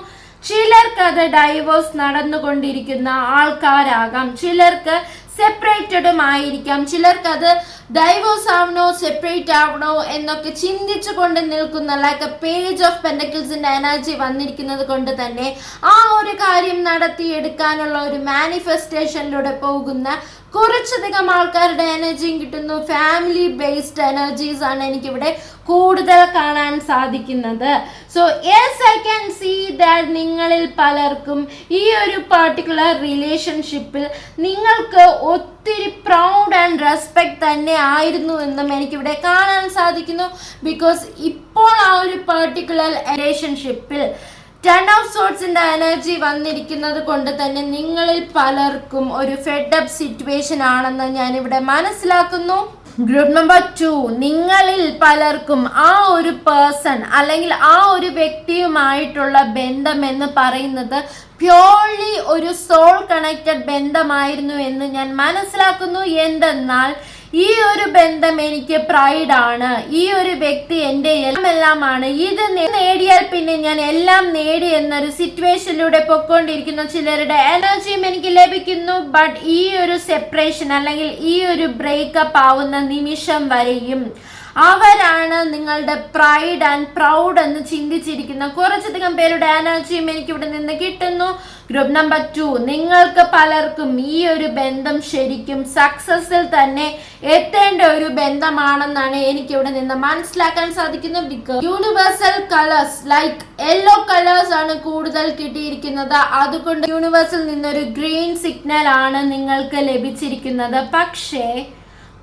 ചിലർക്ക് അത് ഡൈവോഴ്സ് നടന്നുകൊണ്ടിരിക്കുന്ന ആൾക്കാരാകാം, ചിലർക്ക് സെപ്പറേറ്റഡും ആയിരിക്കാം, ചിലർക്ക് അത് ഡൈവോഴ്സ് ആവണോ സെപ്പറേറ്റ് ആവണോ എന്നൊക്കെ ചിന്തിച്ചു കൊണ്ട് നിൽക്കുന്ന ലൈക്ക് പേജ് ഓഫ് പെൻഡക്കിൾസിന്റെ എനർജി വന്നിരിക്കുന്നത് കൊണ്ട് തന്നെ ആ ഒരു കാര്യം നടത്തിയെടുക്കാനുള്ള ഒരു മാനിഫെസ്റ്റേഷനിലൂടെ പോകുന്ന കുറച്ചധികം ആൾക്കാരുടെ എനർജിയും കിട്ടുന്നു. ഫാമിലി ബേസ്ഡ് എനർജീസ് ആണ് എനിക്കിവിടെ കൂടുതൽ കാണാൻ സാധിക്കുന്നത്. So yes, I can see that നിങ്ങളിൽ പലർക്കും ഈ ഒരു പർട്ടിക്കുലർ റിലേഷൻഷിപ്പിൽ നിങ്ങൾക്ക് ഒത്തിരി പ്രൗഡ് ആൻഡ് റെസ്പെക്ട് തന്നെ ആയിരുന്നു എന്നും എനിക്കിവിടെ കാണാൻ സാധിക്കുന്നു. ബിക്കോസ് ഇപ്പോൾ ആ ഒരു പർട്ടിക്കുലർ റിലേഷൻഷിപ്പിൽ ടെൻ ഓഫ് സോർട്സിന്റെ എനർജി വന്നിരിക്കുന്നത് കൊണ്ട് തന്നെ നിങ്ങളിൽ പലർക്കും ഒരു ഫെഡപ്പ് സിറ്റുവേഷൻ ആണെന്ന് ഞാനിവിടെ മനസ്സിലാക്കുന്നു. ഗ്രൂപ്പ് നമ്പർ 2, നിങ്ങളിൽ പലർക്കും ആ ഒരു പേഴ്സൺ അല്ലെങ്കിൽ ആ ഒരു വ്യക്തിയുമായിട്ടുള്ള ബന്ധം എന്ന് പറയുന്നത് പ്യോർലി ഒരു സോൾ കണക്റ്റഡ് ബന്ധമായിരുന്നു എന്ന് ഞാൻ മനസ്സിലാക്കുന്നു. എന്തെന്നാൽ ഈ ഒരു ബന്ധം എനിക്ക് പ്രൈഡാണ്, ഈ ഒരു വ്യക്തി എൻ്റെ എല്ലാമാണ്, ഇത് നേടിയാൽ പിന്നെ ഞാൻ എല്ലാം നേടി എന്നൊരു സിറ്റുവേഷനിലൂടെ പൊയ്ക്കൊണ്ടിരിക്കുന്ന ചിലരുടെ എനർജിയും എനിക്ക് ലഭിക്കുന്നു. ബട്ട് ഈ ഒരു സെപ്പറേഷൻ അല്ലെങ്കിൽ ഈ ഒരു ബ്രേക്കപ്പ് ആവുന്ന നിമിഷം വരെയും അവരാണ് നിങ്ങളുടെ പ്രൈഡ് ആൻഡ് പ്രൗഡ് എന്ന് ചിന്തിച്ചിരിക്കുന്ന കുറച്ചധികം പേരുടെ എനർജിയും എനിക്കിവിടെ നിന്ന് കിട്ടുന്നു. ഗ്രൂപ്പ് നമ്പർ 2, നിങ്ങൾക്ക് പലർക്കും ഈ ഒരു ബന്ധം ശരിക്കും സക്സസിൽ തന്നെ എത്തേണ്ട ഒരു ബന്ധമാണെന്നാണ് എനിക്കിവിടെ നിന്ന് മനസ്സിലാക്കാൻ സാധിക്കുന്നത്. Because universal colours like yellow colours ആണ് കൂടുതൽ കിട്ടിയിരിക്കുന്നത്. അതുകൊണ്ട് യൂണിവേഴ്സിൽ നിന്നൊരു ഗ്രീൻ സിഗ്നൽ ആണ് നിങ്ങൾക്ക് ലഭിച്ചിരിക്കുന്നത്. പക്ഷേ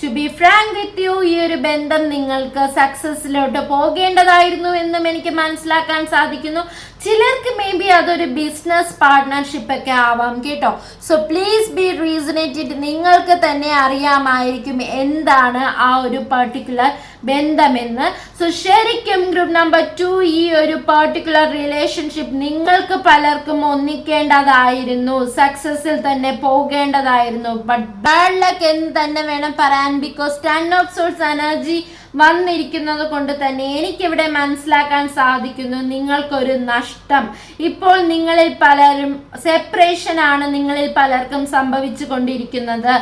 to be frank with you, ഈ ഒരു ബന്ധം നിങ്ങൾക്ക് സക്സസിലോട്ട് പോകേണ്ടതായിരുന്നു എന്നും എനിക്ക് മനസ്സിലാക്കാൻ സാധിക്കുന്നു. ചിലർക്ക് മേ ബി അതൊരു ബിസിനസ് പാർട്ട്ണർഷിപ്പ് ഒക്കെ ആവാം കേട്ടോ. So please be resonated. നിങ്ങൾക്ക് തന്നെ അറിയാമായിരിക്കും എന്താണ് ആ ഒരു പർട്ടിക്കുലർ ബന്ധമെന്ന്. സോ ശരിക്കും ഗ്രൂപ്പ് നമ്പർ 2, ഈ ഒരു പർട്ടിക്കുലർ റിലേഷൻഷിപ്പ് നിങ്ങൾക്ക് പലർക്കും ഒന്നിക്കേണ്ടതായിരുന്നു, സക്സസിൽ തന്നെ പോകേണ്ടതായിരുന്നു. ബട്ട് ബാഡ് ലക്ക് എന്ന് തന്നെ വേണം പറയാൻ. Because ten of sorts energy വന്നിരിക്കുന്നത് കൊണ്ട് തന്നെ എനിക്കിവിടെ മനസ്സിലാക്കാൻ സാധിക്കുന്നു നിങ്ങൾക്കൊരു നഷ്ടം. ഇപ്പോൾ നിങ്ങളിൽ പലരും സെപ്പറേഷൻ ആണ് നിങ്ങളിൽ പലർക്കും സംഭവിച്ചു കൊണ്ടിരിക്കുന്നത്.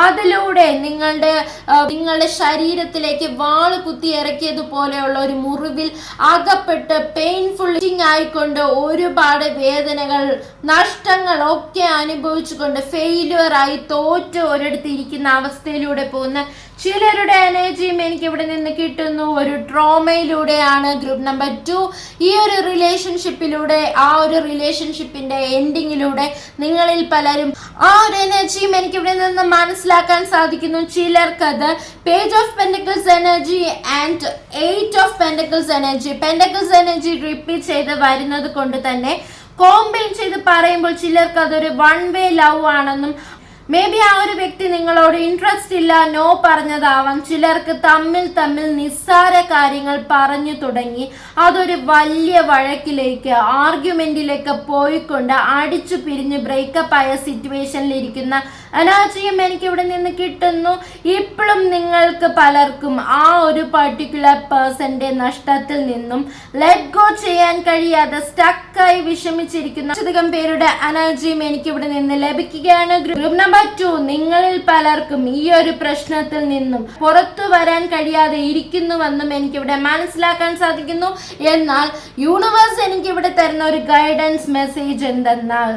അതിലൂടെ നിങ്ങളുടെ ശരീരത്തിലേക്ക് വാള് കുത്തി ഇറക്കിയതുപോലെയുള്ള ഒരു മുറിവിൽ അകപ്പെട്ട് പെയിൻഫുൾ ആയിക്കൊണ്ട് ഒരുപാട് വേദനകൾ നഷ്ടങ്ങൾ ഒക്കെ അനുഭവിച്ചുകൊണ്ട് ഫെയിലുവർ ആയി തോറ്റ് ഒരിടത്ത് ഇരിക്കുന്ന അവസ്ഥയിലൂടെ പോകുന്ന ചിലരുടെ എനർജിയും എനിക്ക് ഇവിടെ നിന്ന് കിട്ടുന്നു. ഒരു ട്രോമയിലൂടെയാണ് ഗ്രൂപ്പ് നമ്പർ 2 ഈ ഒരു റിലേഷൻഷിപ്പിലൂടെ ആ ഒരു റിലേഷൻഷിപ്പിന്റെ എൻഡിങ്ങിലൂടെ നിങ്ങളിൽ പലരും ആ ഒരു എനർജിയും എനിക്ക് ഇവിടെ നിന്ന് മനസ്സിലാക്കാൻ സാധിക്കുന്നു. ചിലർക്കത് page of pentacles energy and 8 of pentacles energy, pentacles energy repeat ചെയ്ത് വരുന്നത് കൊണ്ട് തന്നെ കോമ്പൈൻ ചെയ്ത് പറയുമ്പോൾ ചിലർക്ക് അതൊരു വൺ വേ ലവ് ആണെന്നും മേ ബി ആ ഒരു വ്യക്തി നിങ്ങളോട് ഇൻട്രസ്റ്റ് ഇല്ല നോ പറഞ്ഞതാവാം. ചിലർക്ക് തമ്മിൽ നിസ്സാര കാര്യങ്ങൾ പറഞ്ഞു തുടങ്ങി അതൊരു വലിയ വഴക്കിലേക്ക് ആർഗ്യുമെന്റിലേക്ക് പോയിക്കൊണ്ട് അടിച്ചു പിരിഞ്ഞ് ബ്രേക്കപ്പ് ആയ സിറ്റുവേഷനിൽ ഇരിക്കുന്ന എനർജിയും എനിക്ക് ഇവിടെ നിന്ന് കിട്ടുന്നു. ഇപ്പോഴും നിങ്ങൾക്ക് പലർക്കും ആ ഒരു പർട്ടിക്കുലർ പേഴ്സന്റെ നഷ്ടത്തിൽ നിന്നും ലെറ്റ് ഗോ ചെയ്യാൻ കഴിയാതെ സ്റ്റക്കായി വിഷമിച്ചിരിക്കുന്ന അധികം പേരുടെ എനർജിയും എനിക്ക് ഇവിടെ നിന്ന് ലഭിക്കുകയാണ്. ഗ്രൂപ്പ് നമ്പർ 2, നിങ്ങളിൽ പലർക്കും ഈ ഒരു പ്രശ്നത്തിൽ നിന്നും പുറത്തു വരാൻ കഴിയാതെ ഇരിക്കുന്നുവെന്നും എനിക്കിവിടെ മനസ്സിലാക്കാൻ സാധിക്കുന്നു. എന്നാൽ യൂണിവേഴ്സ് എനിക്കിവിടെ തരുന്ന ഒരു ഗൈഡൻസ് മെസ്സേജ് എന്തെന്നാൽ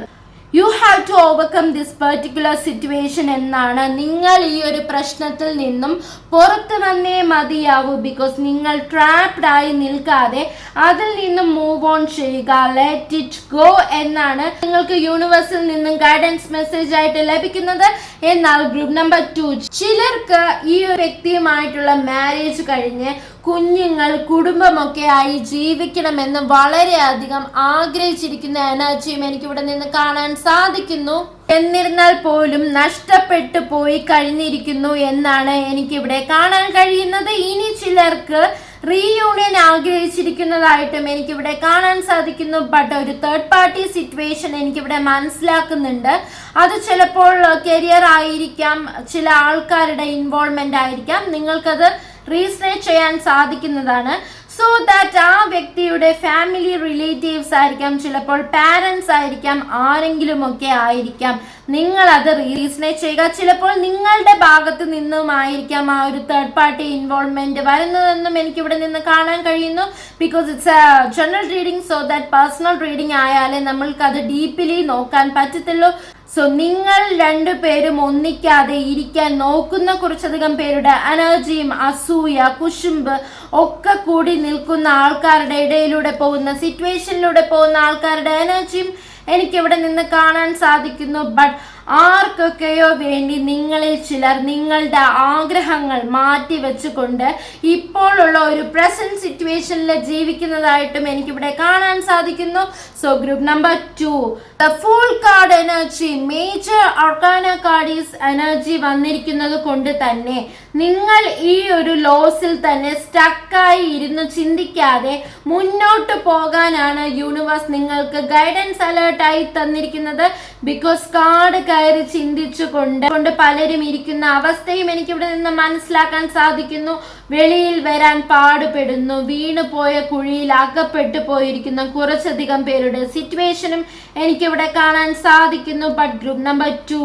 you have to overcome this particular situation എന്നാണ്. നിങ്ങൾ ഈ ഒരു പ്രശ്നത്തിൽ നിന്നും പുറത്തു വന്നേ മതിയാവൂ. ബിക്കോസ് നിങ്ങൾ ട്രാപ്ഡ് ആയി നിൽക്കാതെ അതിൽ നിന്നും മൂവ് ഓൺ ചെയ്യുക, ലെറ്റ് ഇറ്റ് ഗോ എന്നാണ് നിങ്ങൾക്ക് യൂണിവേഴ്സിൽ നിന്നും ഗൈഡൻസ് മെസ്സേജ് ആയിട്ട് ലഭിക്കുന്നത്. എന്നാൽ ഗ്രൂപ്പ് നമ്പർ 2, ചിലർക്ക് ഈ ഒരു വ്യക്തിയുമായിട്ടുള്ള മാരേജ് കഴിഞ്ഞ് കുഞ്ഞുങ്ങൾ, കുടുംബമൊക്കെ ആയി ജീവിക്കണമെന്ന് വളരെയധികം ആഗ്രഹിച്ചിരിക്കുന്ന എനർജിയും എനിക്കിവിടെ നിന്ന് കാണാൻ സാധിക്കുന്നു. എന്നിരുന്നാൽ പോലും നഷ്ടപ്പെട്ടു പോയി കഴിഞ്ഞിരിക്കുന്നു എന്നാണ് എനിക്കിവിടെ കാണാൻ കഴിയുന്നത്. ഇനി ചിലർക്ക് റീയൂണിയൻ ആഗ്രഹിച്ചിരിക്കുന്നതായിട്ടും എനിക്കിവിടെ കാണാൻ സാധിക്കുന്നു. ബട്ട് ഒരു തേർഡ് പാർട്ടി സിറ്റുവേഷൻ എനിക്കിവിടെ മനസ്സിലാക്കുന്നുണ്ട്. അത് ചിലപ്പോൾ കരിയർ ആയിരിക്കാം, ചില ആൾക്കാരുടെ ഇൻവോൾവ്മെന്റ് ആയിരിക്കാം. നിങ്ങൾക്കത് റീസണേറ്റ് ചെയ്യാൻ സാധിക്കുന്നതാണ്. സോ ദാറ്റ് ആ വ്യക്തിയുടെ ഫാമിലി റിലേറ്റീവ്സ് ആയിരിക്കാം, ചിലപ്പോൾ പാരൻസ് ആയിരിക്കാം, ആരെങ്കിലുമൊക്കെ ആയിരിക്കാം. നിങ്ങൾ അത് റീസണേറ്റ് ചെയ്യുക. ചിലപ്പോൾ നിങ്ങളുടെ ഭാഗത്ത് നിന്നുമായിരിക്കാം ആ ഒരു തേർഡ് പാർട്ടി ഇൻവോൾവ്മെന്റ് വരുന്നതെന്നും എനിക്കിവിടെ നിന്ന് കാണാൻ കഴിയുന്നു. Because it's a general reading, so that personal reading ആയാലേ നമ്മൾക്കത് ഡീപ്ലി നോക്കാൻ പറ്റത്തുള്ളൂ. സോ നിങ്ങൾ രണ്ടുപേരും ഒന്നിക്കാതെ ഇരിക്കാൻ നോക്കുന്ന കുറച്ചധികം പേരുടെ എനർജിയും അസൂയ, കുശുമ്പ് ഒക്കെ കൂടി നിൽക്കുന്ന ആൾക്കാരുടെ ഇടയിലൂടെ പോകുന്ന സിറ്റുവേഷനിലൂടെ പോകുന്ന ആൾക്കാരുടെ എനർജിയും എനിക്കിവിടെ നിന്ന് കാണാൻ സാധിക്കുന്നു. ബട്ട് ആർക്കൊക്കെയോ വേണ്ടി നിങ്ങളിൽ ചിലർ നിങ്ങളുടെ ആഗ്രഹങ്ങൾ മാറ്റി വെച്ചുകൊണ്ട് ഇപ്പോഴുള്ള ഒരു പ്രസന്റ് സിറ്റുവേഷനിൽ ജീവിക്കുന്നതായിട്ടും എനിക്കിവിടെ കാണാൻ സാധിക്കുന്നു. So group number 2, the full card energy, major arcana cards energy വന്നിരിക്കുന്നത് കൊണ്ട് തന്നെ നിങ്ങൾ ഈ ഒരു ലോസിൽ തന്നെ സ്റ്റക്കായി ഇരുന്ന് ചിന്തിക്കാതെ മുന്നോട്ട് പോകാനാണ് യൂണിവേഴ്സ് നിങ്ങൾക്ക് ഗൈഡൻസ് അലേർട്ടായി തന്നിരിക്കുന്നത്. ബിക്കോസ് കാർഡ് കയറി ചിന്തിച്ചുകൊണ്ട് പലരും ഇരിക്കുന്ന അവസ്ഥയും എനിക്കിവിടെ നിന്ന് മനസ്സിലാക്കാൻ സാധിക്കുന്നു. വെളിയിൽ വരാൻ പാടുപെടുന്നു, വീണുപോയ കുഴിയിൽ അകപ്പെട്ടു പോയിരിക്കുന്ന കുറച്ചധികം പേരുടെ സിറ്റുവേഷനും എനിക്കിവിടെ കാണാൻ സാധിക്കുന്നു. But group number 2,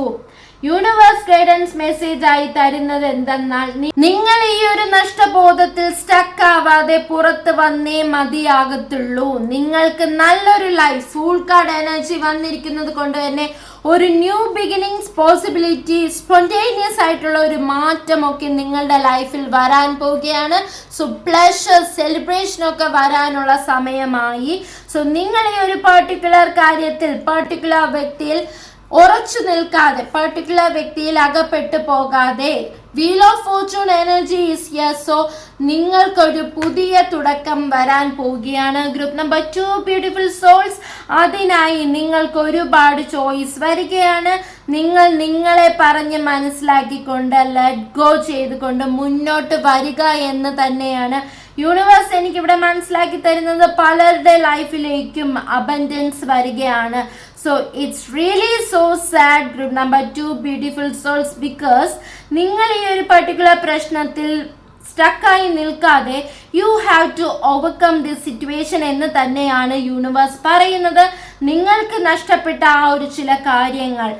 universe guidance message ആയി തരുന്നത് എന്തെന്നാൽ നിങ്ങൾ ഈ ഒരു നഷ്ടബോധത്തിൽ സ്റ്റക്ക് ആവാതെ പുറത്ത് വന്നേ മതിയാകത്തുള്ളൂ. നിങ്ങൾക്ക് നല്ലൊരു ലൈഫ്, ഫുൾ കാർഡ് എനർജി വന്നിരിക്കുന്നത് കൊണ്ട് തന്നെ ഒരു ന്യൂ ബിഗിനിങ്സ് പോസിബിലിറ്റി, സ്പോണ്ടേനിയസ് ആയിട്ടുള്ള ഒരു മാറ്റമൊക്കെ നിങ്ങളുടെ ലൈഫിൽ വരാൻ പോവുകയാണ്. സോ പ്ലഷർ, സെലിബ്രേഷൻ ഒക്കെ വരാനുള്ള സമയമായി. സോ നിങ്ങൾ ഈ ഒരു പർട്ടിക്കുലർ കാര്യത്തിൽ, പർട്ടിക്കുലർ വ്യക്തിയിൽ ഉറച്ചു നിൽക്കാതെ, പർട്ടിക്കുലർ വ്യക്തിയിൽ അകപ്പെട്ടു പോകാതെ, wheel of Fortune energy is here. So നിങ്ങൾക്കൊരു പുതിയ തുടക്കം വരാൻ പോവുകയാണ്. ഗ്രൂപ്പ് നമ്പർ 2, ബ്യൂട്ടിഫുൾ സോൾസ്, അതിനായി നിങ്ങൾക്ക് ഒരുപാട് ചോയ്സ് വരികയാണ്. നിങ്ങൾ നിങ്ങളെ പറഞ്ഞ് മനസ്സിലാക്കിക്കൊണ്ട് ലെറ്റ് ഗോ ചെയ്തുകൊണ്ട് മുന്നോട്ട് വരിക എന്ന് തന്നെയാണ് യൂണിവേഴ്സ് എനിക്കിവിടെ മനസ്സിലാക്കി തരുന്നത്. പലരുടെ ലൈഫിലേക്കും അബൻഡൻസ് വരികയാണ്. So it's really so sad group number 2, beautiful souls, because നിങ്ങൾ ഈ ഒരു പർട്ടിക്കുലർ പ്രശ്നത്തിൽ സ്റ്റക്കായി നിൽക്കാതെ you have to overcome this situation എന്ന് തന്നെയാണ് യൂണിവേഴ്സ് പറയുന്നത്. നിങ്ങൾക്ക് നഷ്ടപ്പെട്ട ആ ഒരു ചില കാര്യങ്ങൾ,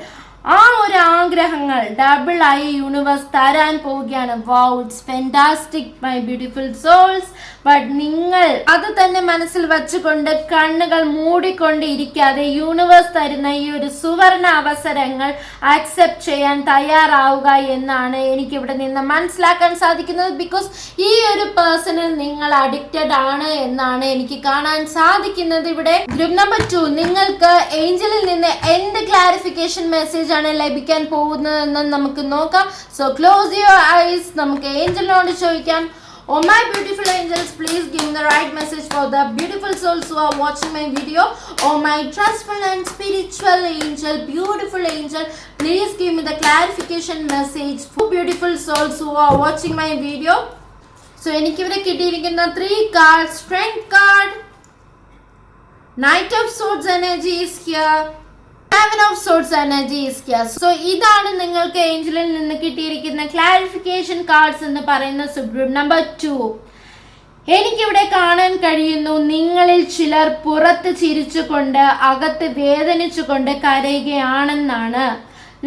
ആ ഒരു ആഗ്രഹങ്ങൾ ഡബിൾ ആയി യൂണിവേഴ്സ് തരാൻ പോവുകയാണ്. Wow, it's fantastic my beautiful souls. But നിങ്ങൾ അത് തന്നെ മനസ്സിൽ വെച്ചുകൊണ്ട് കണ്ണുകൾ മൂടിക്കൊണ്ട് ഇരിക്കാതെ യൂണിവേഴ്സ് തരുന്ന ഈ ഒരു സുവർണ അവസരങ്ങൾ ആക്സെപ്റ്റ് ചെയ്യാൻ തയ്യാറാവുക എന്നാണ് എനിക്കിവിടെ നിന്ന് മനസ്സിലാക്കാൻ സാധിക്കുന്നത്. ബിക്കോസ് ഈ ഒരു പേഴ്സണിൽ നിങ്ങൾ അഡിക്റ്റഡ് ആണ് എന്നാണ് എനിക്ക് കാണാൻ സാധിക്കുന്നത്. ഇവിടെ ഗ്രൂപ്പ് നമ്പർ 2, നിങ്ങൾക്ക് ഏഞ്ചലിൽ നിന്ന് എന്ത് ക്ലാരിഫിക്കേഷൻ മെസ്സേജ് ആണ് ലഭിക്കാൻ പോകുന്നതെന്ന് നമുക്ക് നോക്കാം. സോ ക്ലോസ് യുവർ ഐസ്, നമുക്ക് ഏഞ്ചലിനോട് ചോദിക്കാം. Oh my beautiful angels, please give me the right message for the beautiful souls who are watching my video. Oh my trustful and spiritual angel, beautiful angel, please give me the clarification message for beautiful souls who are watching my video. So എനിക്കിവിടെ കിട്ടിയിരിക്കുന്ന 3 cards, strength card, knight of swords energy is here, 7 of swords energy is here. So ഇതാണ് നിങ്ങൾക്ക് ഏഞ്ചലിൽ നിന്ന് കിട്ടിയിരിക്കുന്ന clarification cards എന്ന് പറയുന്ന group number 2. എനിക്കിവിടെ കാണാൻ കഴിയുന്നു നിങ്ങളിൽ ചിലർ പുറത്ത് ചിരിച്ചുകൊണ്ട് അകത്ത് വേദനിച്ചുകൊണ്ട് കരയുകയാണെന്നാണ്.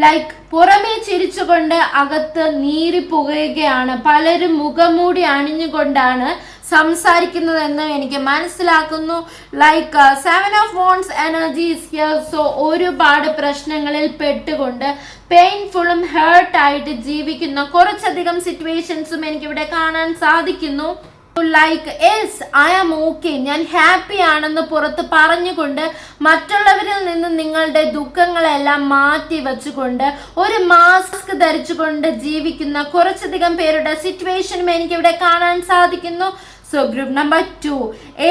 ലൈക്ക് പുറമേ ചിരിച്ചുകൊണ്ട് അകത്ത് നീറി പുകയുകയാണ്. പലരും മുഖംമൂടി അണിഞ്ഞുകൊണ്ടാണ് സംസാരിക്കുന്നതെന്ന് എനിക്ക് മനസ്സിലാക്കുന്നു. Like 7 of wands energy is here. So ഒരുപാട് പ്രശ്നങ്ങളിൽ പെട്ടുകൊണ്ട് പെയിൻഫുള്ളും ഹേർട്ടായിട്ട് ജീവിക്കുന്ന കുറച്ചധികം സിറ്റുവേഷൻസും എനിക്കിവിടെ കാണാൻ സാധിക്കുന്നു. Like yes I am okay, ഞാൻ ഹാപ്പി ആണെന്ന് പുറത്ത് പറഞ്ഞുകൊണ്ട് മറ്റുള്ളവരിൽ നിന്ന് നിങ്ങളുടെ ദുഃഖങ്ങളെല്ലാം മാറ്റി വെച്ചുകൊണ്ട് ഒരു മാസ്ക് ധരിച്ചുകൊണ്ട് ജീവിക്കുന്ന കുറച്ചധികം പേരുടെ സിറ്റുവേഷനും എനിക്കിവിടെ കാണാൻ സാധിക്കുന്നു. So group number 2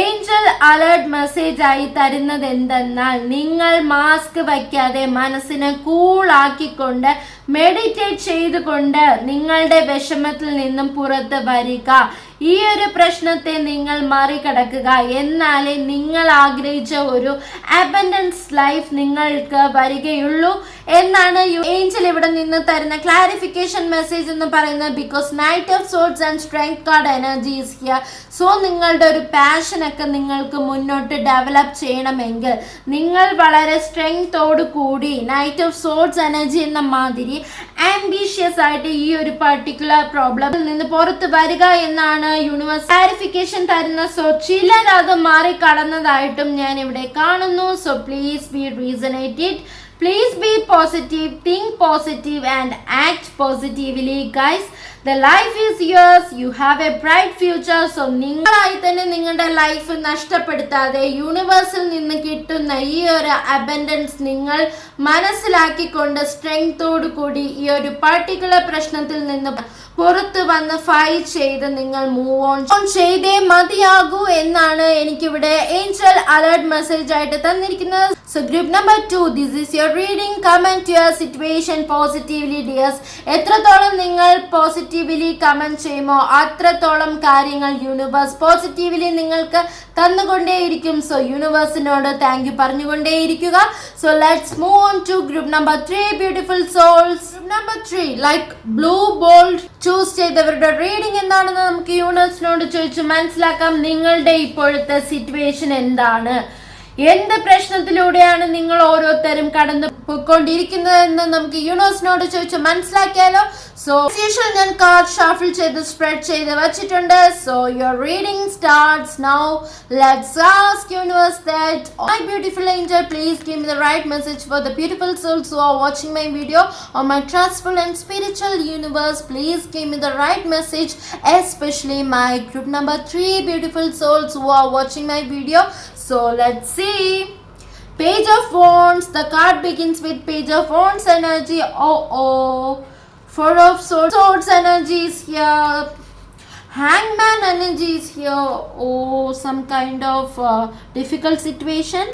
Angel alert message ആയി തരുന്നത് എന്തെന്നാൽ, നിങ്ങൾ മാസ്ക് വയ്ക്കാതെ മനസ്സിനെ കൂളാക്കിക്കൊണ്ട് മെഡിറ്റേറ്റ് ചെയ്തുകൊണ്ട് നിങ്ങളുടെ വിഷമത്തിൽ നിന്നും പുറത്ത് വരിക. ഈ ഒരു പ്രശ്നത്തെ നിങ്ങൾ മറികടക്കുക. എന്നാലേ നിങ്ങൾ ആഗ്രഹിച്ച ഒരു അബൻഡൻസ് ലൈഫ് നിങ്ങൾക്ക് വരികയുള്ളൂ എന്നാണ് ഏഞ്ചൽ ഇവിടെ നിന്ന് തരുന്ന ക്ലാരിഫിക്കേഷൻ മെസ്സേജ് എന്ന് പറയുന്നത്. Because knight of swords and strength card energy is here. So നിങ്ങളുടെ ഒരു പാഷനൊക്കെ നിങ്ങൾക്ക് മുന്നോട്ട് ഡെവലപ്പ് ചെയ്യണമെങ്കിൽ നിങ്ങൾ വളരെ സ്ട്രെങ്തോട് കൂടി നൈറ്റ് ഓഫ് സോർഡ്സ് എനർജി എന്ന മാതിരി ആംബിഷ്യസ് ആയിട്ട് ഈ ഒരു പർട്ടിക്കുലർ പ്രോബ്ലമിൽ നിന്ന് പുറത്ത് വരിക എന്നാണ് യൂണിവേഴ്സ് ക്ലാരിഫിക്കേഷൻ തരുന്ന. സോ ചിലർ അത് മറികടന്നതായിട്ടും ഞാൻ ഇവിടെ കാണുന്നു. So please be resonated, please be positive, think positive and act positively guys. The life is yours, you have a bright future. So നിങ്ങളായി തന്നെ നിങ്ങളുടെ ലൈഫ് നഷ്ടപ്പെടുത്താതെ യൂണിവേഴ്സിൽ നിന്ന് കിട്ടുന്ന ഈ ഒരു അബൻഡൻസ് നിങ്ങൾ മനസ്സിലാക്കിക്കൊണ്ട് സ്ട്രെങ്തോട് കൂടി ഈ ഒരു പർട്ടിക്കുലർ പ്രശ്നത്തിൽ നിന്ന് പുറത്ത് വന്ന് ഫൈറ്റ് ചെയ്ത് നിങ്ങൾ മൂവ് ഓൺ ചെയ്തേ മതിയാകൂ എന്നാണ് എനിക്കിവിടെ ഏഞ്ചൽ അലേർട്ട് മെസ്സേജ് ആയിട്ട് തന്നിരിക്കുന്നത്. So group number 2, this is your reading. Comment your situation positively dears. എത്രത്തോളം നിങ്ങൾ പോസിറ്റീവ്ലി കമന്റ് ചെയ്യുമോ അത്രത്തോളം കാര്യങ്ങൾ യൂണിവേഴ്സ് പോസിറ്റീവ്ലി നിങ്ങൾക്ക് തന്നുകൊണ്ടേയിരിക്കും. സോ യൂണിവേഴ്സിനോട് താങ്ക് യു പറഞ്ഞുകൊണ്ടേയിരിക്കുക. So let's move on to group number 3 beautiful souls. Number 3 like blue bold choose ചെയ്തവരുടെ റീഡിംഗ് എന്താണെന്ന് നമുക്ക് യൂണിവേഴ്സിനോട് ചോദിച്ചു മനസ്സിലാക്കാം. നിങ്ങളുടെ ഇപ്പോഴത്തെ സിറ്റുവേഷൻ എന്താണ്, എന്ത് പ്രശ്നത്തിലൂടെയാണ് നിങ്ങൾ ഓരോരുത്തരും കടന്നു പോയിക്കൊണ്ടിരിക്കുന്നതെന്ന് നമുക്ക് യൂണിവേഴ്സിനോട് ചോദിച്ചു മനസ്സിലാക്കിയാലോ. സോ യൂഷ്വൽ ഞാൻ കാർഡ് ഷഫിൾ ചെയ്ത് സ്പ്രെഡ് ചെയ്ത് വെച്ചിട്ടുണ്ട്. So your reading starts now. Let's ask universe that my beautiful angel please give me the right message for the beautiful souls who are watching my video on my trustful and spiritual universe. Please give me the right message especially my group number 3 beautiful souls who are watching my video. So let's see. Page of Wands. The card begins with Page of Wands energy. Oh. Four of Swords energy is here. Hangman energy is here. Oh, some kind of difficult situation.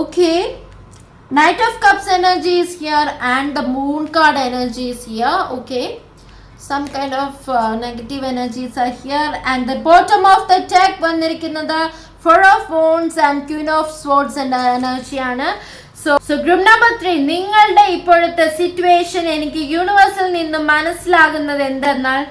Okay. Knight of Cups energy is here and the Moon card energy is here. Okay. Some kind of negative energies are here and the bottom of the deck vandirikkunnathu Four of Wands and Queen of Swords and energy ആണ്. So group number 3 നിങ്ങളുടെ ഇപ്പോഴത്തെ situation എനിക്ക് യൂണിവേഴ്സിൽ നിന്ന് മനസ്സിലാകുന്നത് എന്തെന്നാൽ,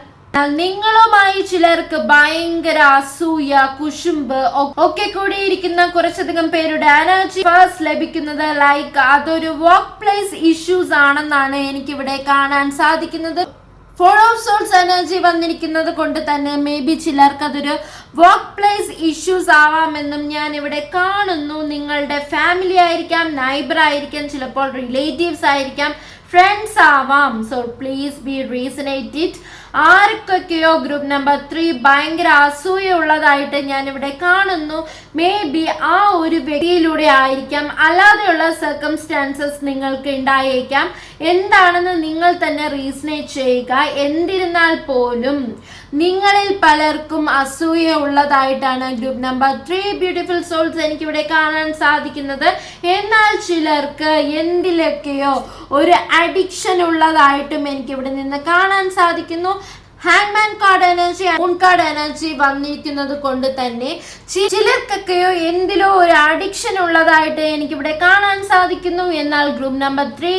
നിങ്ങളുമായി ചിലർക്ക് ഭയങ്കര അസൂയ കുശുമ്പ് ഒക്കെ കൂടിയിരിക്കുന്ന കുറച്ചധികം പേരുടെ എനർജി ഫസ്റ്റ് ലഭിക്കുന്നത് ലൈക്ക് അതൊരു വർക്ക് പ്ലേസ് ഇഷ്യൂസ് ആണെന്നാണ് എനിക്കിവിടെ കാണാൻ സാധിക്കുന്നത്. ഫോർ ഓഫ് സോൾസ് എനർജി വന്നിരിക്കുന്നത് കൊണ്ട് തന്നെ മേ ബി ചിലർക്ക് അതൊരു വർക്ക് പ്ലേസ് ഇഷ്യൂസ് ആവാമെന്നും ഞാൻ ഇവിടെ കാണുന്നു. നിങ്ങളുടെ ഫാമിലി ആയിരിക്കാം, നൈബർ ആയിരിക്കാം, ചിലപ്പോൾ റിലേറ്റീവ്സ് ആയിരിക്കാം, ഫ്രണ്ട്സ് ആവാം. So please be resonated. ആർക്കൊക്കെയോ ഗ്രൂപ്പ് നമ്പർ 3 ഭയങ്കര അസൂയ ഉള്ളതായിട്ട് ഞാൻ ഇവിടെ കാണുന്നു. മേ ബി ആ ഒരു വ്യക്തിയിലൂടെ ആയിരിക്കാം, അല്ലാതെയുള്ള സർക്കംസ്റ്റാൻസസ് നിങ്ങൾക്ക് ഉണ്ടായേക്കാം. എന്താണെന്ന് നിങ്ങൾ തന്നെ റീസണേറ്റ് ചെയ്യുക. എന്നിരുന്നാൽ പോലും നിങ്ങളിൽ പലർക്കും അസൂയ ഉള്ളതായിട്ടാണ് ഗ്രൂപ്പ് നമ്പർ 3 ബ്യൂട്ടിഫുൾ സോൾസ് എനിക്കിവിടെ കാണാൻ സാധിക്കുന്നത്. എന്നാൽ ചിലർക്ക് എന്തിലൊക്കെയോ ഒരു അഡിക്ഷൻ ഉള്ളതായിട്ടും എനിക്കിവിടെ നിന്ന് കാണാൻ സാധിക്കുന്നു. ഹാങ്മാൻ card energy, moon card energy വന്നിരിക്കുന്നത് കൊണ്ട് തന്നെ ചിലർക്കൊക്കെയോ എന്തിലോ ഒരു അഡിക്ഷൻ ഉള്ളതായിട്ട് എനിക്കിവിടെ കാണാൻ സാധിക്കുന്നു. എന്നാൽ ഗ്രൂപ്പ് നമ്പർ 3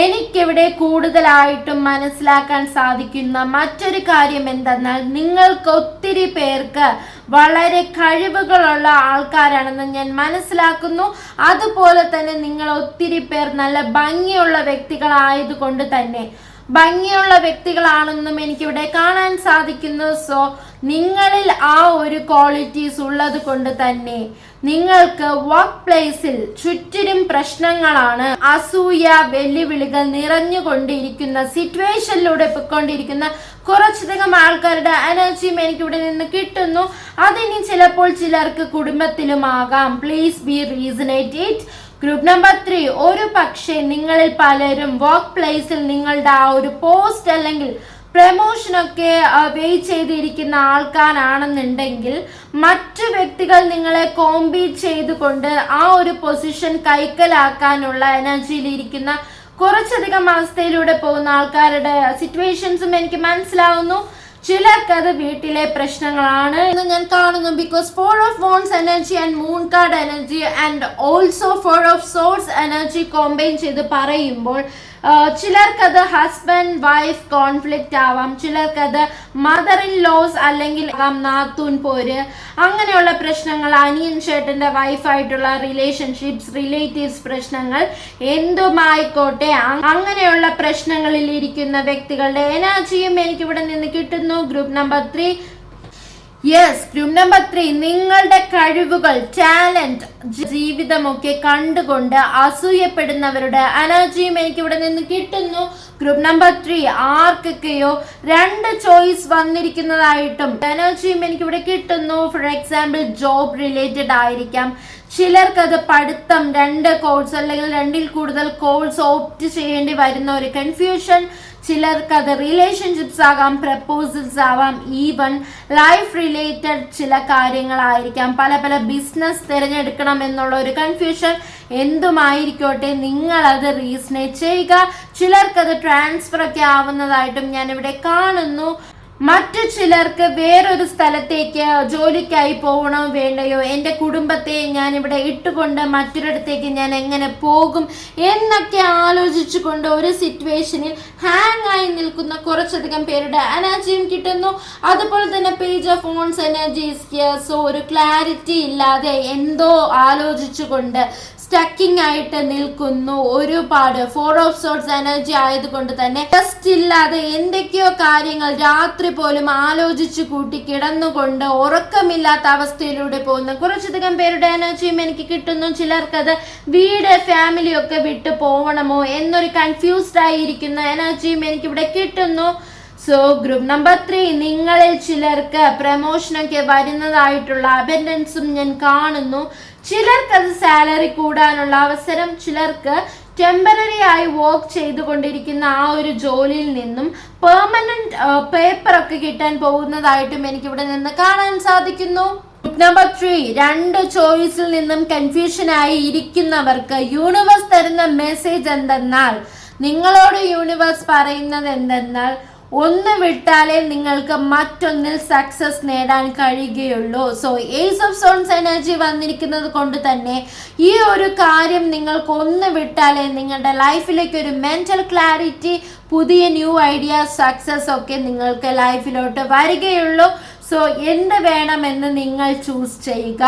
എനിക്കിവിടെ കൂടുതലായിട്ടും മനസ്സിലാക്കാൻ സാധിക്കുന്ന മറ്റൊരു കാര്യം എന്തെന്നാൽ, നിങ്ങൾക്ക് ഒത്തിരി പേർക്ക് വളരെ കഴിവുകളുള്ള ആൾക്കാരാണെന്ന് ഞാൻ മനസ്സിലാക്കുന്നു. അതുപോലെ തന്നെ നിങ്ങൾ ഒത്തിരി പേർ നല്ല ഭംഗിയുള്ള വ്യക്തികളായതുകൊണ്ട് തന്നെ ഭംഗിയുള്ള വ്യക്തികളാണെന്നും എനിക്കിവിടെ കാണാൻ സാധിക്കുന്നു. സോ നിങ്ങളിൽ ആ ഒരു ക്വാളിറ്റീസ് ഉള്ളത് കൊണ്ട് തന്നെ നിങ്ങൾക്ക് വർക്ക് പ്ലേസിൽ ചുറ്റിലും പ്രശ്നങ്ങളാണ്, അസൂയ, വെല്ലുവിളികൾ നിറഞ്ഞുകൊണ്ടിരിക്കുന്ന സിറ്റുവേഷനിലൂടെ പൊയ്ക്കൊണ്ടിരിക്കുന്ന കുറച്ചധികം ആൾക്കാരുടെ എനർജിയും എനിക്കിവിടെ നിന്ന് കിട്ടുന്നു. അതിനി ചിലപ്പോൾ ചിലർക്ക് കുടുംബത്തിലുമാകാം. Please be resonate it. Group number 3, ഒരു പക്ഷേ നിങ്ങളിൽ പലരും വർക്ക് പ്ലേസിൽ നിങ്ങളുടെ ആ ഒരു പോസ്റ്റ് അല്ലെങ്കിൽ പ്രമോഷനൊക്കെ വെയിറ്റ് ചെയ്തിരിക്കുന്ന ആൾക്കാരാണെന്നുണ്ടെങ്കിൽ മറ്റു വ്യക്തികൾ നിങ്ങളെ കോമ്പീറ്റ് ചെയ്തുകൊണ്ട് ആ ഒരു പൊസിഷൻ കൈക്കലാക്കാനുള്ള എനർജിയിലിരിക്കുന്ന കുറച്ചധികം അവസ്ഥയിലൂടെ പോകുന്ന ആൾക്കാരുടെ സിറ്റുവേഷൻസും എനിക്ക് മനസ്സിലാവുന്നു. ചിലർക്ക് അത് വീട്ടിലെ പ്രശ്നങ്ങളാണ് എന്ന് ഞാൻ കാണുന്നു. Because 4 of Wands energy and moon card energy and also 4 of Swords energy combine ചെയ്ത് പറയുമ്പോൾ ചിലർക്കത് ഹസ്ബൻഡ് വൈഫ് കോൺഫ്ലിക്റ്റ് ആവാം, ചിലർക്കത് മദർ ഇൻ ലോസ് അല്ലെങ്കിൽ നാത്തൂൻ പോര്, അങ്ങനെയുള്ള പ്രശ്നങ്ങൾ, അനിയൻ ചേട്ടൻ്റെ വൈഫായിട്ടുള്ള റിലേഷൻഷിപ്സ്, റിലേറ്റീവ്സ് പ്രശ്നങ്ങൾ എന്തുമായിക്കോട്ടെ അങ്ങനെയുള്ള പ്രശ്നങ്ങളിൽ ഇരിക്കുന്ന വ്യക്തികളുടെ എനർജിയും എനിക്കിവിടെ നിന്ന് കിട്ടുന്നു. Group number 3, yes, group number 3, നിങ്ങളുടെ കഴിവുകൾ, ടാലന്റ്, ജീവിതമൊക്കെ കണ്ടുകൊണ്ട് അസൂയപ്പെടുന്നവരുടെ എനർജിയും എനിക്കിവിടെ നിന്ന് കിട്ടുന്നു. ഗ്രൂപ്പ് നമ്പർ 3, ആർക്കൊക്കെയോ 2 ചോയ്സ് വന്നിരിക്കുന്നതായിട്ടും എനർജിയും എനിക്കിവിടെ കിട്ടുന്നു. ഫോർ എക്സാമ്പിൾ ജോബ് റിലേറ്റഡ് ആയിരിക്കാം, ചിലർക്കത് പഠിത്തം, 2 കോഴ്സ് അല്ലെങ്കിൽ 2ൽ കൂടുതൽ കോഴ്സ് ഓപ്റ്റ് ചെയ്യേണ്ടി വരുന്ന ഒരു കൺഫ്യൂഷൻ, ചിലർക്കത് റിലേഷൻഷിപ്സ് ആകാം, പ്രപ്പോസൽസ് ആവാം, ഈവൻ ലൈഫ് റിലേറ്റഡ് ചില കാര്യങ്ങളായിരിക്കാം, പല ബിസിനസ് തിരഞ്ഞെടുക്കണം എന്നുള്ള ഒരു കൺഫ്യൂഷൻ, എന്തുമായിരിക്കോട്ടെ നിങ്ങളത് റീസണേറ്റ് ചെയ്യുക. ചിലർക്കത് ട്രാൻസ്ഫർ ഒക്കെ ആവുന്നതായിട്ടും ഞാനിവിടെ കാണുന്നു. മറ്റു ചിലർക്ക് വേറൊരു സ്ഥലത്തേക്ക് ജോലിക്കായി പോകണോ വേണ്ടയോ, എൻ്റെ കുടുംബത്തെ ഞാനിവിടെ ഇട്ടുകൊണ്ട് മറ്റൊരിടത്തേക്ക് ഞാൻ എങ്ങനെ പോകും എന്നൊക്കെ ആലോചിച്ചു കൊണ്ട് ഒരു സിറ്റുവേഷനിൽ ഹാങ് ആയി നിൽക്കുന്ന കുറച്ചധികം പേരുടെ എനർജിയും കിട്ടുന്നു. അതുപോലെ തന്നെ page of wands energies. So ഒരു ക്ലാരിറ്റി ഇല്ലാതെ എന്തോ ആലോചിച്ചു കൊണ്ട് സ്റ്റക്കിംഗ് ആയിട്ട് നിൽക്കുന്നു ഒരുപാട്. 4 of Swords എനർജി ആയതുകൊണ്ട് തന്നെ ജസ്റ്റ് ഇല്ലാതെ എന്തൊക്കെയോ കാര്യങ്ങൾ രാത്രി പോലും ആലോചിച്ചു കൂട്ടി കിടന്നുകൊണ്ട് ഉറക്കമില്ലാത്ത അവസ്ഥയിലൂടെ പോകുന്ന കുറച്ചധികം പേരുടെ എനർജിയും എനിക്ക് കിട്ടുന്നു. ചിലർക്കത് വീട്, ഫാമിലി ഒക്കെ വിട്ടു പോകണമോ എന്നൊരു കൺഫ്യൂസ്ഡ് ആയിരിക്കുന്ന എനർജിയും എനിക്കിവിടെ കിട്ടുന്നു. സോ ഗ്രൂപ്പ് നമ്പർ 3, നിങ്ങളിൽ ചിലർക്ക് പ്രമോഷനൊക്കെ വരുന്നതായിട്ടുള്ള അബൻഡൻസും ഞാൻ കാണുന്നു. ചിലർക്കത് സാലറി കൂടാനുള്ള അവസരം, ചിലർക്ക് ടെമ്പററി ആയി വർക്ക് ചെയ്തുകൊണ്ടിരിക്കുന്ന ആ ഒരു ജോലിയിൽ നിന്നും പെർമനന്റ് പേപ്പറൊക്കെ കിട്ടാൻ പോകുന്നതായിട്ടും എനിക്കിവിടെ നിന്ന് കാണാൻ സാധിക്കുന്നു. ഗ്രൂപ്പ് നമ്പർ 3, 2 ചോയ്സിൽ നിന്നും കൺഫ്യൂഷനായി ഇരിക്കുന്നവർക്ക് യൂണിവേഴ്സ് തരുന്ന മെസ്സേജ് എന്തെന്നാൽ, നിങ്ങളോട് യൂണിവേഴ്സ് പറയുന്നത് എന്തെന്നാൽ, ഒന്ന് വിട്ടാലേ നിങ്ങൾക്ക് മറ്റൊന്നിൽ സക്സസ് നേടാൻ കഴിയുകയുള്ളൂ. So ace of swords energy വന്നിരിക്കുന്നത് കൊണ്ട് തന്നെ ഈ ഒരു കാര്യം നിങ്ങൾക്ക് ഒന്ന് വിട്ടാലേ നിങ്ങളുടെ ലൈഫിലേക്ക് ഒരു മെന്റൽ ക്ലാരിറ്റി, പുതിയ ന്യൂ ഐഡിയ, സക്സസ് ഒക്കെ നിങ്ങൾക്ക് ലൈഫിലോട്ട് വരികയുള്ളൂ. സോ എന്ത് വേണമെന്ന് നിങ്ങൾ ചൂസ് ചെയ്യുക.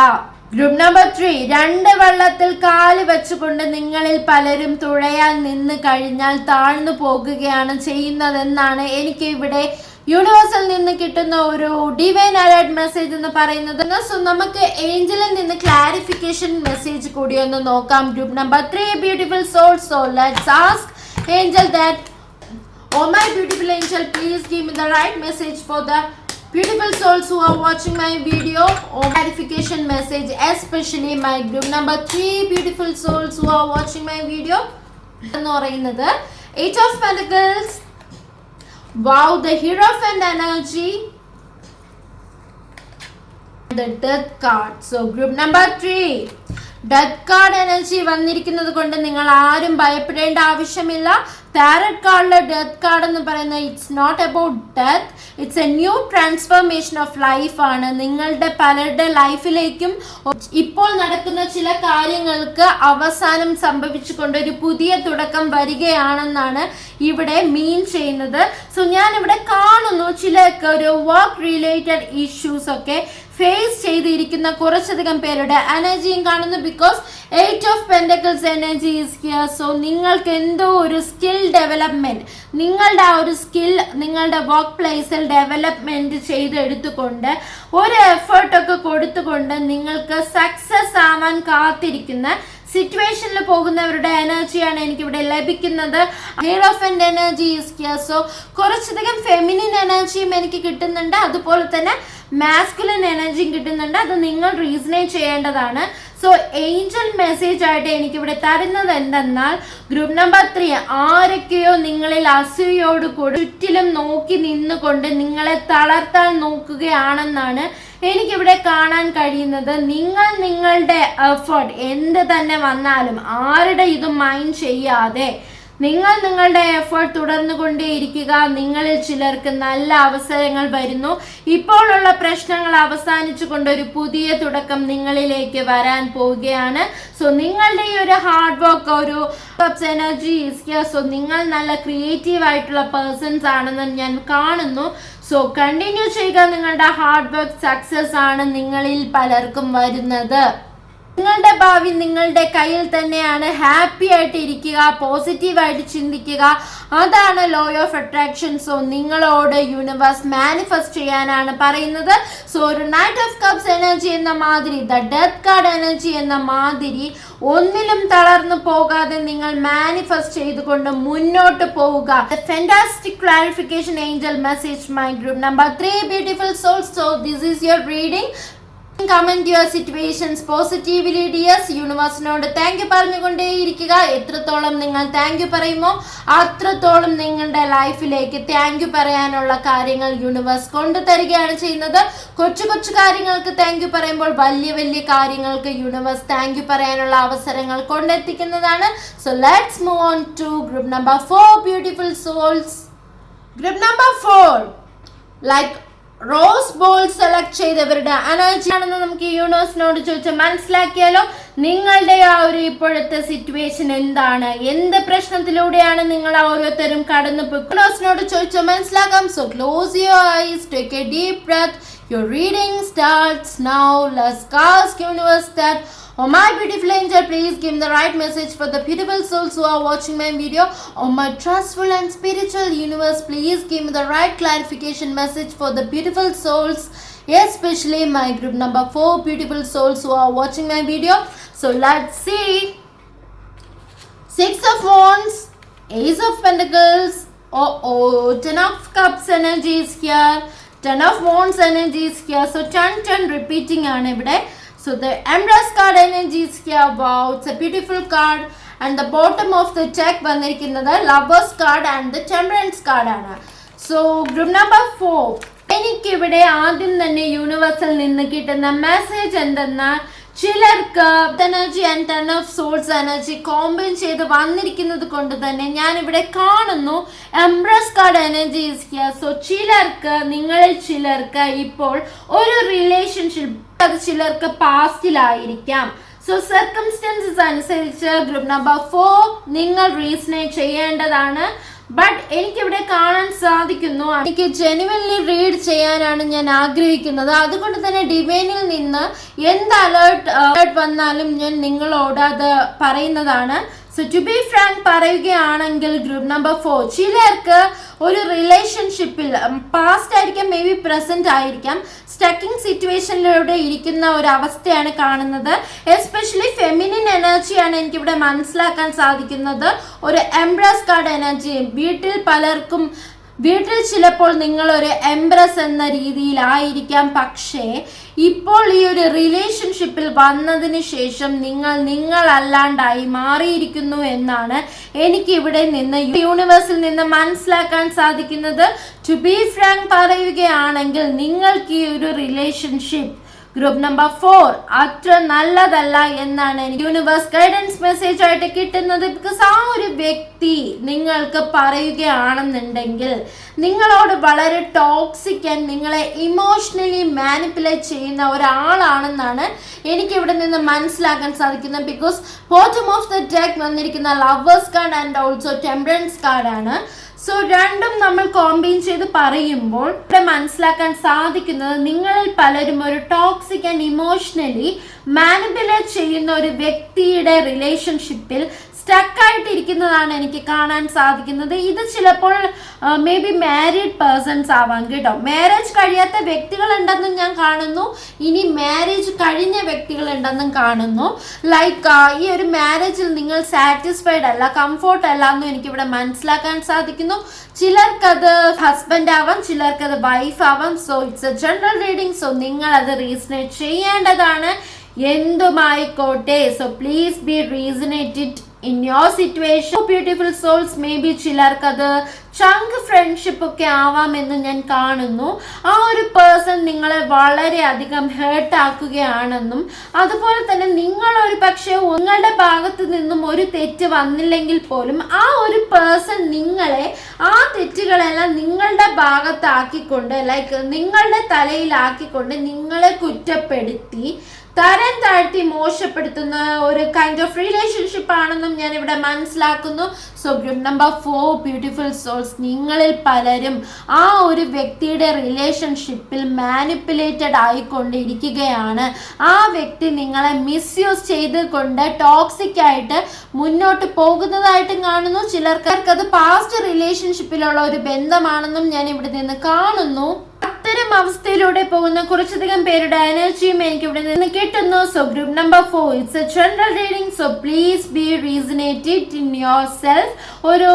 ഗ്രൂപ്പ് നമ്പർ 3, 2 വള്ളത്തിൽ കാല് വെച്ചുകൊണ്ട് നിങ്ങളിൽ പലരും തുഴയാൻ നിന്ന് കഴിഞ്ഞാൽ താഴ്ന്നു പോകുകയാണ് ചെയ്യുന്നതെന്നാണ് എനിക്ക് ഇവിടെ യൂണിവേഴ്സിൽ നിന്ന് കിട്ടുന്ന ഒരു ഡിവൈൻ അലേർട്ട് മെസ്സേജ് എന്ന് പറയുന്നത്. സോ നമുക്ക് ഏഞ്ചലിൽ നിന്ന് ക്ലാരിഫിക്കേഷൻ മെസ്സേജ് കൂടി ഒന്ന് നോക്കാം. Group number 3, beautiful soul. So let's ask angel that, oh my beautiful angel, please give me the right message for the beautiful souls who are watching my video, or clarification message, especially my group number 3 beautiful souls who are watching my video. എന്ന് പറയുന്നത് 8 of Pentacles, wow, the Hierophant energy, the Death card. So group number 3, death card energy വന്നിരിക്കുന്നത് കൊണ്ട് നിങ്ങൾ ആരും ഭയപ്പെടേണ്ട ആവശ്യമില്ല. Tarot കാർഡിലെ death card എന്ന് പറയുന്നത് it's not about death, it's a new transformation of life ആണ്. നിങ്ങളുടെ പലരുടെ ലൈഫിലേക്കും ഇപ്പോൾ നടക്കുന്ന ചില കാര്യങ്ങൾക്ക് അവസാനം സംഭവിച്ചുകൊണ്ട് ഒരു പുതിയ തുടക്കം വരികയാണെന്നാണ് ഇവിടെ മീൻ ചെയ്യുന്നത്. സോ ഞാൻ ഇവിടെ കാണുന്നു ചിലർക്ക് ഒരു വർക്ക് റിലേറ്റഡ് ഇഷ്യൂസ് ഒക്കെ ഫേസ് ചെയ്തിരിക്കുന്ന കുറച്ചധികം പേരുടെ എനർജിയും കാണുന്നു. Because 8 of Pentacles energy is here. So നിങ്ങൾക്ക് എന്തോ ഒരു സ്കിൽ ഡെവലപ്മെന്റ്, നിങ്ങളുടെ ആ ഒരു സ്കിൽ നിങ്ങളുടെ വർക്ക് പ്ലേസിൽ ഡെവലപ്മെന്റ് ചെയ്തെടുത്തുകൊണ്ട് ഒരു എഫേർട്ടൊക്കെ കൊടുത്തുകൊണ്ട് നിങ്ങൾക്ക് സക്സസ് ആവാൻ കാത്തിരിക്കുന്ന സിറ്റുവേഷനിൽ പോകുന്നവരുടെ എനർജിയാണ് എനിക്കിവിടെ ലഭിക്കുന്നത്. ഹീറോഫന്റ് എനർജി ഈസ് ഹിയർ. സോ കുറച്ചധികം ഫെമിനിൻ എനർജിയും എനിക്ക് കിട്ടുന്നുണ്ട്, അതുപോലെ തന്നെ മാസ്കുലിൻ എനർജിയും കിട്ടുന്നുണ്ട്. അത് നിങ്ങൾ റീസണേറ്റ് ചെയ്യേണ്ടതാണ്. സോ ഏഞ്ചൽ മെസ്സേജ് ആയിട്ട് എനിക്കിവിടെ തരുന്നത് എന്തെന്നാൽ, ഗ്രൂപ്പ് നമ്പർ 3 ആരൊക്കെയോ നിങ്ങളിൽ അസൂയോട് കൂടി ചുറ്റിലും നോക്കി നിന്നുകൊണ്ട് നിങ്ങളെ തളർത്താൻ നോക്കുകയാണെന്നാണ് എനിക്കിവിടെ കാണാൻ കഴിയുന്നത്. നിങ്ങൾ നിങ്ങളുടെ എഫേർട്ട് എന്ത് തന്നെ വന്നാലും ആരുടെ ഇതും മൈൻഡ് ചെയ്യാതെ നിങ്ങൾ നിങ്ങളുടെ എഫേർട്ട് തുടർന്നു കൊണ്ടേയിരിക്കുക. നിങ്ങളിൽ ചിലർക്ക് നല്ല അവസരങ്ങൾ വരുന്നു. ഇപ്പോഴുള്ള പ്രശ്നങ്ങൾ അവസാനിച്ചു കൊണ്ട് ഒരു പുതിയ തുടക്കം നിങ്ങളിലേക്ക് വരാൻ പോവുകയാണ്. സോ നിങ്ങളുടെ ഈ ഒരു ഹാർഡ് വർക്ക്, ഒരു എനർജി ഈസ് ഹിയർ. സോ നിങ്ങൾ നല്ല ക്രിയേറ്റീവ് ആയിട്ടുള്ള പേഴ്സൺസ് ആണെന്ന് ഞാൻ കാണുന്നു. സോ കണ്ടിന്യൂ ചെയ്യുക. നിങ്ങളുടെ ഹാർഡ് വർക്ക് സക്സസ് ആണ് നിങ്ങളിൽ പലർക്കും വരുന്നത്. നിങ്ങളുടെ ഭാവി നിങ്ങളുടെ കയ്യിൽ തന്നെയാണ്. ഹാപ്പി ആയിട്ട് ഇരിക്കുക, പോസിറ്റീവായിട്ട് ചിന്തിക്കുക. അതാണ് ലോ ഓഫ് അട്രാക്ഷൻ. സോ നിങ്ങളോട് യൂണിവേഴ്സ് മാനിഫെസ്റ്റ് ചെയ്യാനാണ് പറയുന്നത്. സോ ഒരു നൈറ്റ് ഓഫ് കപ്സ് എനർജി എന്ന മാതിരി, ദ ഡെത്ത് കാർഡ് എനർജി എന്ന മാതിരി ഒന്നിലും തളർന്നു പോകാതെ നിങ്ങൾ മാനിഫെസ്റ്റ് ചെയ്തുകൊണ്ട് മുന്നോട്ട് പോവുക. Fantastic clarification angel message my group number 3 beautiful souls. So this is your reading. Comment your situations positively dears. യൂണിവേഴ്സിനോട് താങ്ക് യു പറഞ്ഞുകൊണ്ടേയിരിക്കുക. എത്രത്തോളം നിങ്ങൾ താങ്ക് യു പറയുമോ അത്രത്തോളം നിങ്ങളുടെ ലൈഫിലേക്ക് താങ്ക് യു പറയാനുള്ള കാര്യങ്ങൾ യൂണിവേഴ്സ് കൊണ്ടുതരികയാണ് ചെയ്യുന്നത്. കൊച്ചു കൊച്ചു കാര്യങ്ങൾക്ക് താങ്ക് യു പറയുമ്പോൾ വലിയ വലിയ കാര്യങ്ങൾക്ക് യൂണിവേഴ്സ് താങ്ക് യു പറയാനുള്ള അവസരങ്ങൾ കൊണ്ടെത്തിക്കുന്നതാണ്. So let's move on to group number 4 beautiful souls. Group number 4 like rose ball select ചെയ്തവരുടെ എനർജി ആണെന്ന് നമുക്ക് യൂണിവേഴ്സിനോട് ചോദിച്ച് മനസ്സിലാക്കിയാലോ. നിങ്ങളുടെ ആ ഒരു ഇപ്പോഴത്തെ സിറ്റുവേഷൻ എന്താണ്, എന്ത് പ്രശ്നത്തിലൂടെയാണ് നിങ്ങൾ ഓരോരുത്തരും കടന്നു പോയി യൂണിവേഴ്സിനോട് ചോദിച്ച് മനസ്സിലാക്കാം. So close your eyes, take a deep breath. Your reading starts now. Let's ask universe that, oh my beautiful angel, please give the right message for the beautiful souls who are watching my video. Oh my trustful and spiritual universe, please give me the right clarification message for the beautiful souls, especially my group number 4 beautiful souls who are watching my video. So let's see. 6 of Wands, Ace of Pentacles, Ten of Cups energy is here. 10 of Wands energy is here. So 10 repeating ആണ് ഇവിടെ. So the Empress card energy is here. Wow, it's a beautiful card. And the bottom of the deck വന്നിരിക്കുന്നത് Lovers card and the Temperance card ആണ്. So group number 4 എനിക്കിവിടെ ആദ്യം തന്നെ യൂണിവേഴ്സിൽ നിന്ന് കിട്ടുന്ന message എന്തെന്നാൽ, ചിലർക്ക് energy and 10 of souls energy combine ചെയ്ത് വന്നിരിക്കുന്നത് കൊണ്ട് തന്നെ ഞാൻ ഇവിടെ കാണുന്നു empress card energy is here. So ചിലർക്ക്, നിങ്ങളിൽ ചിലർക്ക് ഇപ്പോൾ ഒരു റിലേഷൻഷിപ്പ്, അത് ചിലർക്ക് പാസ്റ്റിലായിരിക്കാം. സോ സർക്കംസ്റ്റൻസസ് അനുസരിച്ച് ഗ്രൂപ്പ് നമ്പർ 4 നിങ്ങൾ റീസണേറ്റ് ചെയ്യേണ്ടതാണ്. ബട്ട് എനിക്കിവിടെ കാണാൻ സാധിക്കുന്നു, എനിക്ക് ജെനുവൻലി റീഡ് ചെയ്യാനാണ് ഞാൻ ആഗ്രഹിക്കുന്നത്. അതുകൊണ്ട് തന്നെ ഡിവൈനിൽ നിന്ന് എന്ത് അലേർട്ട് വന്നാലും ഞാൻ നിങ്ങളോട് അത് പറയുന്നതാണ്. സോ ടു ബി ഫ്രാങ്ക് പറയുകയാണെങ്കിൽ ഗ്രൂപ്പ് നമ്പർ 4 ചിലർക്ക് ഒരു റിലേഷൻഷിപ്പിൽ പാസ്റ്റ് ആയിരിക്കാം, മേ ബി പ്രസന്റ് ആയിരിക്കാം, സ്റ്റക്കിംഗ് സിറ്റുവേഷനിലൂടെ ഇരിക്കുന്ന ഒരു അവസ്ഥയാണ് കാണുന്നത്. എസ്പെഷ്യലി ഫെമിനിൻ എനർജിയാണ് എനിക്കിവിടെ മനസ്സിലാക്കാൻ സാധിക്കുന്നത്. ഒരു എംബ്രസ് കാർഡ് എനർജി. വീട്ടിൽ ചിലപ്പോൾ നിങ്ങളൊരു എംബ്രസ് എന്ന രീതിയിലായിരിക്കാം. പക്ഷേ ഇപ്പോൾ ഈ ഒരു റിലേഷൻഷിപ്പിൽ വന്നതിന് ശേഷം നിങ്ങളല്ലാണ്ടായി മാറിയിരിക്കുന്നു എന്നാണ് എനിക്ക് ഇവിടെ നിന്ന് യൂണിവേഴ്സിൽ നിന്ന് മനസ്സിലാക്കാൻ സാധിക്കുന്നത്. ടു ബി ഫ്രാങ്ക് പറയുകയാണെങ്കിൽ നിങ്ങൾക്ക് ഈ ഒരു റിലേഷൻഷിപ്പ് ഗ്രൂപ്പ് നമ്പർ 4 അത്ര നല്ലതല്ല എന്നാണ് എനിക്ക് യൂണിവേഴ്സ് ഗൈഡൻസ് മെസ്സേജ് ആയിട്ട് കിട്ടുന്നത്. ബിക്കോസ് ആ ഒരു വ്യക്തി നിങ്ങൾക്ക് പറയുകയാണെന്നുണ്ടെങ്കിൽ നിങ്ങളോട് വളരെ ടോക്സിക് ആൻഡ് നിങ്ങളെ ഇമോഷണലി മാനിപ്പുലേറ്റ് ചെയ്യുന്ന ഒരാളാണെന്നാണ് എനിക്കിവിടെ നിന്ന് മനസ്സിലാക്കാൻ സാധിക്കുന്നത്. Because bottom of the deck വന്നിരിക്കുന്ന lovers card and also temperance കാർഡാണ്. സോ രണ്ടും നമ്മൾ കോമ്പൈൻ ചെയ്ത് പറയുമ്പോൾ ഇവിടെ മനസ്സിലാക്കാൻ സാധിക്കുന്നത് നിങ്ങളിൽ പലരും ഒരു ടോക്സിക് ആൻഡ് ഇമോഷണലി മാനിപ്പുലേറ്റ് ചെയ്യുന്ന ഒരു വ്യക്തിയുടെ റിലേഷൻഷിപ്പിൽ സ്റ്റക്കായിട്ടിരിക്കുന്നതാണ് എനിക്ക് കാണാൻ സാധിക്കുന്നത്. ഇത് ചിലപ്പോൾ മേ ബി മാരീഡ് പേഴ്സൺസ് ആവാം കേട്ടോ. മാരേജ് കഴിയാത്ത വ്യക്തികളുണ്ടെന്നും ഞാൻ കാണുന്നു, ഇനി മാരേജ് കഴിഞ്ഞ വ്യക്തികളുണ്ടെന്നും കാണുന്നു. ലൈക്ക് ഈ ഒരു മാരേജിൽ നിങ്ങൾ സാറ്റിസ്ഫൈഡ് അല്ല, കംഫോർട്ട് അല്ല എന്നും എനിക്കിവിടെ മനസ്സിലാക്കാൻ സാധിക്കുന്നു. ചിലർക്കത് ഹസ്ബൻഡ് ആവാം, ചിലർക്കത് വൈഫ് ആവാം. So it's a general reading. So നിങ്ങൾ അത് റീസണേറ്റ് ചെയ്യേണ്ടതാണ്, എന്തുമായിക്കോട്ടെ. So please be resonated in your situation. Beautiful souls, maybe ചിലർക്കത് ചങ്ക് ഫ്രണ്ട്ഷിപ്പ് ഒക്കെ ആവാമെന്ന് ഞാൻ കാണുന്നു. ആ ഒരു പേഴ്സൺ നിങ്ങളെ വളരെയധികം ഹേർട്ട് ആക്കുകയാണെന്നും അതുപോലെ തന്നെ നിങ്ങൾ ഒരു പക്ഷേ നിങ്ങളുടെ ഭാഗത്ത് നിന്നും ഒരു തെറ്റ് വന്നില്ലെങ്കിൽ പോലും ആ ഒരു പേഴ്സൺ നിങ്ങളെ ആ തെറ്റുകളെല്ലാം നിങ്ങളുടെ ഭാഗത്താക്കിക്കൊണ്ട് ലൈക്ക് നിങ്ങളുടെ തലയിലാക്കിക്കൊണ്ട് നിങ്ങളെ കുറ്റപ്പെടുത്തി തരം താഴ്ത്തി മോശപ്പെടുത്തുന്ന ഒരു കൈൻഡ് ഓഫ് റിലേഷൻഷിപ്പ് ആണെന്നും ഞാൻ ഇവിടെ മനസ്സിലാക്കുന്നു. So group number 4 beautiful souls, നിങ്ങളിൽ പലരും ആ ഒരു വ്യക്തിയുടെ റിലേഷൻഷിപ്പിൽ മാനിപ്പുലേറ്റഡ് ആയിക്കൊണ്ടിരിക്കുകയാണ്. ആ വ്യക്തി നിങ്ങളെ മിസ്യൂസ് ചെയ്തുകൊണ്ട് ടോക്സിക് ആയിട്ട് മുന്നോട്ട് പോകുന്നതായിട്ടും കാണുന്നു. ചിലർക്ക് അത് പാസ്റ്റ് റിലേഷൻഷിപ്പിലുള്ള ഒരു ബന്ധമാണെന്നും ഞാൻ ഇവിടെ നിന്ന് കാണുന്നു. അത്തരം അവസ്ഥയിലൂടെ പോകുന്ന കുറച്ചധികം പേരുടെ എനർജിയും എനിക്ക് ഇവിടെ നിന്ന് കിട്ടുന്നു. So group number 4 it's a general reading. So please be resonated in yourself. ഒരു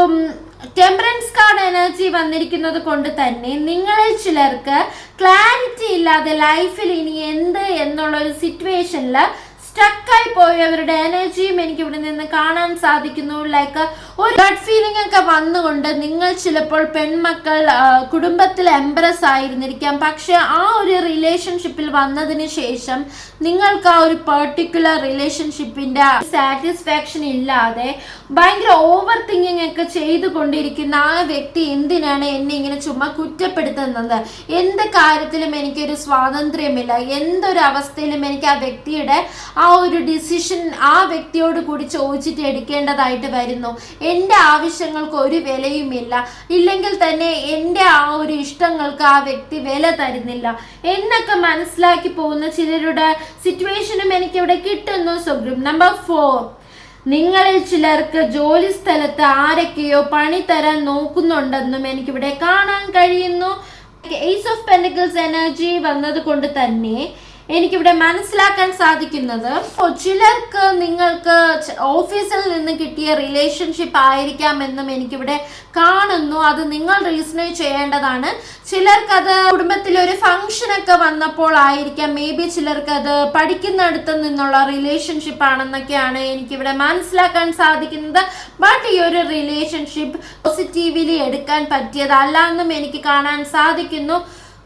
ടെമ്പറൻസ് കാർഡ് എനർജി വന്നിരിക്കുന്നത് കൊണ്ട് തന്നെ നിങ്ങളിൽ ചിലർക്ക് ക്ലാരിറ്റി ഇല്ലാതെ ലൈഫിൽ ഇനി എന്ത് എന്നുള്ള ഒരു സിറ്റുവേഷനിൽ സ്റ്റക്കായി പോയവരുടെ എനർജിയും എനിക്ക് ഇവിടെ നിന്ന് കാണാൻ സാധിക്കുന്നു. ലൈക്ക് ഒരു ഗട്ട് ഫീലിംഗ് ഒക്കെ വന്നുകൊണ്ട് നിങ്ങൾ ചിലപ്പോൾ പെൺമക്കൾ കുടുംബത്തിൽ എംബ്രസ് ആയിരുന്നിരിക്കാം. പക്ഷെ ആ ഒരു റിലേഷൻഷിപ്പിൽ വന്നതിന് ശേഷം നിങ്ങൾക്ക് ആ ഒരു പെർട്ടിക്കുലർ റിലേഷൻഷിപ്പിന്റെ സാറ്റിസ്ഫാക്ഷൻ ഇല്ലാതെ ഭയങ്കര ഓവർ തിങ്കിങ് ഒക്കെ ചെയ്തുകൊണ്ടിരിക്കുന്ന ആ വ്യക്തി എന്തിനാണ് എന്നെ ഇങ്ങനെ ചുമ്മാ കുറ്റപ്പെടുത്തുന്നത്, എന്ത് കാര്യത്തിലും എനിക്കൊരു സ്വാതന്ത്ര്യമില്ല, എന്തൊരു അവസ്ഥയിലും എനിക്ക് ആ വ്യക്തിയുടെ ആ ഒരു ഡിസിഷൻ ആ വ്യക്തിയോട് കൂടി ചോദിച്ചിട്ട് എടുക്കേണ്ടതായിട്ട് വരുന്നു. എൻ്റെ ആവശ്യങ്ങൾക്ക് ഒരു വിലയുമില്ല, ഇല്ലെങ്കിൽ തന്നെ എൻ്റെ ആ ഒരു ഇഷ്ടങ്ങൾക്ക് ആ വ്യക്തി വില തരുന്നില്ല എന്നൊക്കെ മനസ്സിലാക്കി പോകുന്ന ചിലരുടെ സിറ്റുവേഷനും എനിക്കിവിടെ കിട്ടുന്നു. സോ ഗ്രൂപ്പ് നമ്പർ 4, നിങ്ങളിൽ ചിലർക്ക് ജോലി സ്ഥലത്ത് ആരൊക്കെയോ പണി തരാൻ നോക്കുന്നുണ്ടെന്നും എനിക്കിവിടെ കാണാൻ കഴിയുന്നു. ഏസ് ഓഫ് പെന്റിക്കിൾസ് എനർജി വന്നത് കൊണ്ട് തന്നെ എനിക്കിവിടെ മനസ്സിലാക്കാൻ സാധിക്കുന്നത് ചിലർക്ക് നിങ്ങൾക്ക് ഓഫീസിൽ നിന്ന് കിട്ടിയ റിലേഷൻഷിപ്പ് ആയിരിക്കാമെന്നും എനിക്കിവിടെ കാണുന്നു. അത് നിങ്ങൾ റീസണേറ്റ് ചെയ്യേണ്ടതാണ്. ചിലർക്കത് കുടുംബത്തിലൊരു ഫംഗ്ഷനൊക്കെ വന്നപ്പോൾ ആയിരിക്കാം, മേ ബി ചിലർക്കത് പഠിക്കുന്നിടത്ത് നിന്നുള്ള റിലേഷൻഷിപ്പ് ആണെന്നൊക്കെയാണ് എനിക്കിവിടെ മനസ്സിലാക്കാൻ സാധിക്കുന്നത്. ബട്ട് ഈ ഒരു റിലേഷൻഷിപ്പ് പോസിറ്റീവ്ലി എടുക്കാൻ പറ്റിയതല്ല എന്നും എനിക്ക് കാണാൻ സാധിക്കുന്നു.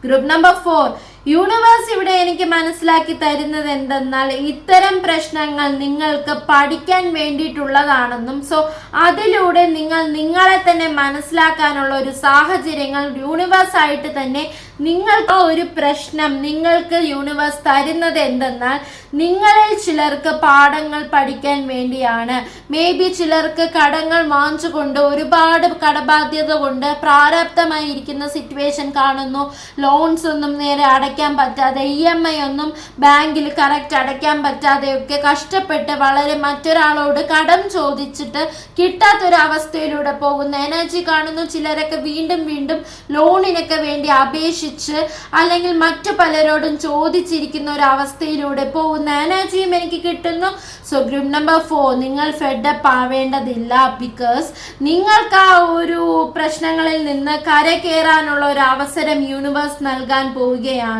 ഗ്രൂപ്പ് നമ്പർ 4, യൂണിവേഴ്സ് ഇവിടെ എനിക്ക് മനസ്സിലാക്കി തരുന്നത് എന്തെന്നാൽ ഇത്തരം പ്രശ്നങ്ങൾ നിങ്ങൾക്ക് പഠിക്കാൻ വേണ്ടിയിട്ടുള്ളതാണെന്നും സോ അതിലൂടെ നിങ്ങൾ നിങ്ങളെ തന്നെ മനസ്സിലാക്കാനുള്ള ഒരു സാഹചര്യങ്ങൾ യൂണിവേഴ്സ് ആയിട്ട് തന്നെ നിങ്ങൾക്ക് ഒരു പ്രശ്നം നിങ്ങൾക്ക് യൂണിവേഴ്സ് തരുന്നത് എന്തെന്നാൽ നിങ്ങളിൽ ചിലർക്ക് പാഠങ്ങൾ പഠിക്കാൻ വേണ്ടിയാണ്. മേ ബി ചിലർക്ക് കടങ്ങൾ വാങ്ങിച്ചുകൊണ്ട് ഒരുപാട് കടബാധ്യത കൊണ്ട് പ്രാരാബ്ധമായി ഇരിക്കുന്ന സിറ്റുവേഷൻ കാണുന്നു. ലോൺസ് ഒന്നും നേരെ അടയ്ക്കാൻ പറ്റാതെ, EMI ഒന്നും ബാങ്കിൽ കറക്റ്റ് അടയ്ക്കാൻ പറ്റാതെയൊക്കെ കഷ്ടപ്പെട്ട് വളരെ മറ്റൊരാളോട് കടം ചോദിച്ചിട്ട് കിട്ടാത്തൊരവസ്ഥയിലൂടെ പോകുന്ന എനർജി കാണുന്നു. ചിലരൊക്കെ വീണ്ടും വീണ്ടും ലോണിനൊക്കെ വേണ്ടി അപേക്ഷിച്ച് അല്ലെങ്കിൽ മറ്റു പലരോടും ചോദിച്ചിരിക്കുന്ന ഒരു അവസ്ഥയിലൂടെ പോകുന്ന എനർജിയും എനിക്ക് കിട്ടുന്നു. സോ ഗ്രൂപ്പ് നമ്പർ 4, നിങ്ങൾ ഫെഡപ്പ് ആവേണ്ടതില്ല. ബിക്കോസ് നിങ്ങൾക്ക് ആ ഒരു പ്രശ്നങ്ങളിൽ നിന്ന് കരകയറാനുള്ള ഒരു അവസരം യൂണിവേഴ്സ് നൽകാൻ പോവുകയാണ്.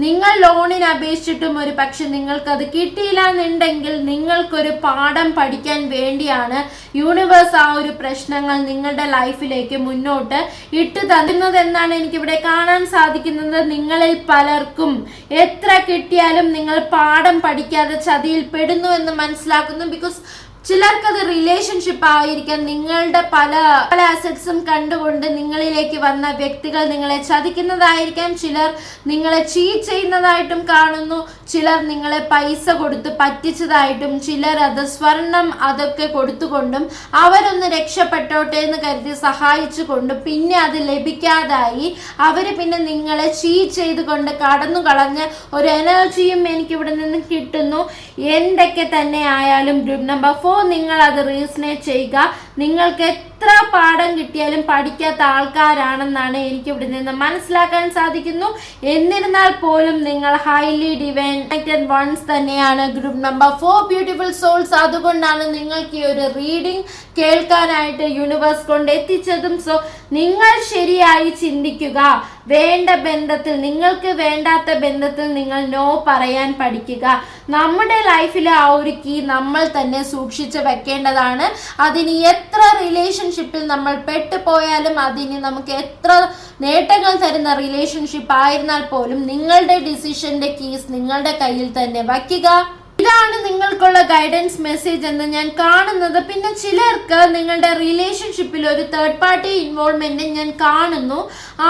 നിങ്ങൾ ലോണിന് അപേക്ഷിച്ചിട്ടും ഒരു പക്ഷെ നിങ്ങൾക്കത് കിട്ടിയില്ല എന്നുണ്ടെങ്കിൽ നിങ്ങൾക്കൊരു പാഠം പഠിക്കാൻ വേണ്ടിയാണ് യൂണിവേഴ്സ് ആ ഒരു പ്രശ്നങ്ങൾ നിങ്ങളുടെ ലൈഫിലേക്ക് മുന്നോട്ട് ഇട്ട് തരുന്നതെന്നാണ് എനിക്കിവിടെ കാണാൻ സാധിക്കുന്നത്. നിങ്ങളിൽ പലർക്കും എത്ര കിട്ടിയാലും നിങ്ങൾ പാഠം പഠിക്കാതെ ചതിയിൽ പെടുന്നു എന്ന് മനസ്സിലാക്കുന്നു. ബിക്കോസ് ചിലർക്കത് റിലേഷൻഷിപ്പ് ആയിരിക്കാം. നിങ്ങളുടെ പല പല അസറ്റ്സും കണ്ടുകൊണ്ട് നിങ്ങളിലേക്ക് വന്ന വ്യക്തികൾ നിങ്ങളെ ചതിക്കുന്നതായിരിക്കാം. ചിലർ നിങ്ങളെ ചീറ്റ് ചെയ്യുന്നതായിട്ടും കാണുന്നു. ചിലർ നിങ്ങളെ പൈസ കൊടുത്ത് പറ്റിച്ചതായിട്ടും, ചിലർ അത് സ്വർണം അതൊക്കെ കൊടുത്തുകൊണ്ടും അവരൊന്ന് രക്ഷപ്പെട്ടോട്ടെ എന്ന് കരുതി സഹായിച്ചുകൊണ്ടും പിന്നെ അത് ലഭിക്കാതായി അവര് പിന്നെ നിങ്ങളെ ചീറ്റ് ചെയ്തുകൊണ്ട് കടന്നു കളഞ്ഞ ഒരു എനർജിയും എനിക്ക് ഇവിടെ നിന്ന് കിട്ടുന്നു. എന്തൊക്കെ തന്നെ ആയാലും ഗ്രൂപ്പ് നമ്പർ 4 നിങ്ങൾ അത് റീസണേറ്റ് ചെയ്യുക. നിങ്ങൾക്ക് എത്ര പാഠം കിട്ടിയാലും പഠിക്കാത്ത ആൾക്കാരാണെന്നാണ് എനിക്ക് ഇവിടെ നിന്ന് മനസ്സിലാക്കാൻ സാധിക്കുന്നു. എന്നിരുന്നാൽ പോലും നിങ്ങൾ ഹൈലി ഡിവൈൻ വൺസ് തന്നെയാണ് ഗ്രൂപ്പ് നമ്പർ 4 ബ്യൂട്ടിഫുൾ സോൾസ്. അതുകൊണ്ടാണ് നിങ്ങൾക്ക് ഈ ഒരു റീഡിംഗ് കേൾക്കാനായിട്ട് യൂണിവേഴ്സ് കൊണ്ട് എത്തിച്ചതും. സോ നിങ്ങൾ ശരിയായി ചിന്തിക്കുക. വേണ്ട ബന്ധത്തിൽ, നിങ്ങൾക്ക് വേണ്ടാത്ത ബന്ധത്തിൽ നിങ്ങൾ നോ പറയാൻ പഠിക്കുക. നമ്മുടെ ലൈഫിലെ ആ ഒരു കീ നമ്മൾ തന്നെ സൂക്ഷിച്ച് വെക്കേണ്ടതാണ്. അതിന് എത്ര റിലേഷൻഷിപ്പിൽ നമ്മൾ പെട്ടുപോയാലും, അതിന് നമുക്ക് എത്ര നേട്ടങ്ങൾ തരുന്ന റിലേഷൻഷിപ്പ് ആയിരുന്നാൽ പോലും നിങ്ങളുടെ ഡിസിഷന്റെ കീസ് നിങ്ങളുടെ കയ്യിൽ തന്നെ വയ്ക്കുക. ഇതാണ് നിങ്ങൾക്കുള്ള ഗൈഡൻസ് മെസ്സേജ് എന്ന് ഞാൻ കാണുന്നത്. പിന്നെ ചിലർക്ക് നിങ്ങളുടെ റിലേഷൻഷിപ്പിൽ ഒരു തേർഡ് പാർട്ടി ഇൻവോൾവ്മെന്റ് ഞാൻ കാണുന്നു.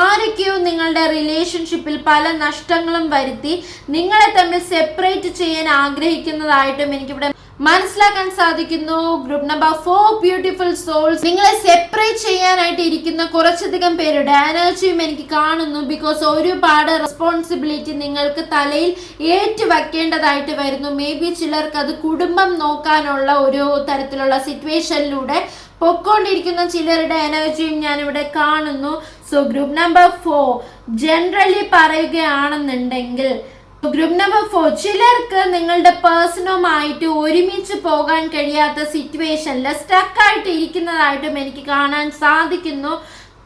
ആരൊക്കെയോ നിങ്ങളുടെ റിലേഷൻഷിപ്പിൽ പല നഷ്ടങ്ങളും വരുത്തി നിങ്ങളെ തമ്മിൽ സെപ്പറേറ്റ് ചെയ്യാൻ ആഗ്രഹിക്കുന്നതായിട്ടും എനിക്കിവിടെ മനസ്സിലാക്കാൻ സാധിക്കുന്നു. ഗ്രൂപ്പ് നമ്പർ 4 ബ്യൂട്ടിഫുൾ സോൾസ്, നിങ്ങളെ സെപ്പറേറ്റ് ചെയ്യാനായിട്ട് ഇരിക്കുന്ന കുറച്ചധികം പേരുടെ എനർജിയും എനിക്ക് കാണുന്നു. ബിക്കോസ് ഒരുപാട് റെസ്പോൺസിബിലിറ്റി നിങ്ങൾക്ക് തലയിൽ ഏറ്റുവെക്കേണ്ടതായിട്ട് വരുന്നു. മേ ബി ചിലർക്ക് അത് കുടുംബം നോക്കാനുള്ള ഒരു തരത്തിലുള്ള സിറ്റുവേഷനിലൂടെ പൊക്കോണ്ടിരിക്കുന്ന ചിലരുടെ എനർജിയും ഞാനിവിടെ കാണുന്നു. സോ ഗ്രൂപ്പ് നമ്പർ 4 ജനറലി പറയുകയാണെന്നുണ്ടെങ്കിൽ ഗ്രൂപ്പ് നമ്പർ 4 ചിലർക്ക് നിങ്ങളുടെ പേഴ്സണുമായിട്ട് ഒരുമിച്ച് പോകാൻ കഴിയാത്ത സിറ്റുവേഷനിൽ സ്റ്റക്കായിട്ട് ഇരിക്കുന്നതായിട്ടും എനിക്ക് കാണാൻ സാധിക്കുന്നു.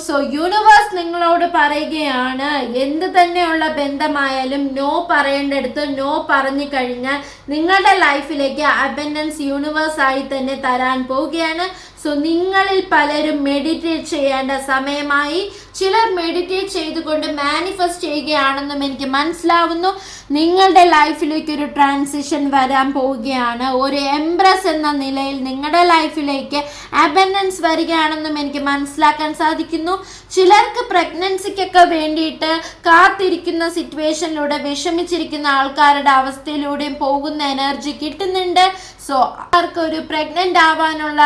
സോ യൂണിവേഴ്സ് നിങ്ങളോട് പറയുകയാണ്, എന്ത് തന്നെയുള്ള ബന്ധമായാലും നോ പറയേണ്ടടുത്ത് നോ പറഞ്ഞു കഴിഞ്ഞാൽ നിങ്ങളുടെ ലൈഫിലേക്ക് അബൻഡൻസ് യൂണിവേഴ്സ് ആയി തന്നെ തരാൻ പോവുകയാണ്. സോ നിങ്ങളിൽ പലരും മെഡിറ്റേറ്റ് ചെയ്യേണ്ട സമയമായി. ചിലർ മെഡിറ്റേറ്റ് ചെയ്തുകൊണ്ട് മാനിഫെസ്റ്റ് ചെയ്യുകയാണെന്നും എനിക്ക് മനസ്സിലാവുന്നു. നിങ്ങളുടെ ലൈഫിലേക്ക് ഒരു ട്രാൻസിഷൻ വരാൻ പോവുകയാണ്. ഒരു എംബ്രസ് എന്ന നിലയിൽ നിങ്ങളുടെ ലൈഫിലേക്ക് അബൻഡൻസ് വരികയാണെന്നും എനിക്ക് മനസ്സിലാക്കാൻ സാധിക്കുന്നു. ചിലർക്ക് പ്രഗ്നൻസിക്കൊക്കെ വേണ്ടിയിട്ട് കാത്തിരിക്കുന്ന സിറ്റുവേഷനിലൂടെ വിഷമിച്ചിരിക്കുന്ന ആൾക്കാരുടെ അവസ്ഥയിലൂടെയും പോകുന്ന എനർജി കിട്ടുന്നുണ്ട്. സോ അവർക്ക് ഒരു പ്രഗ്നന്റ് ആവാനുള്ള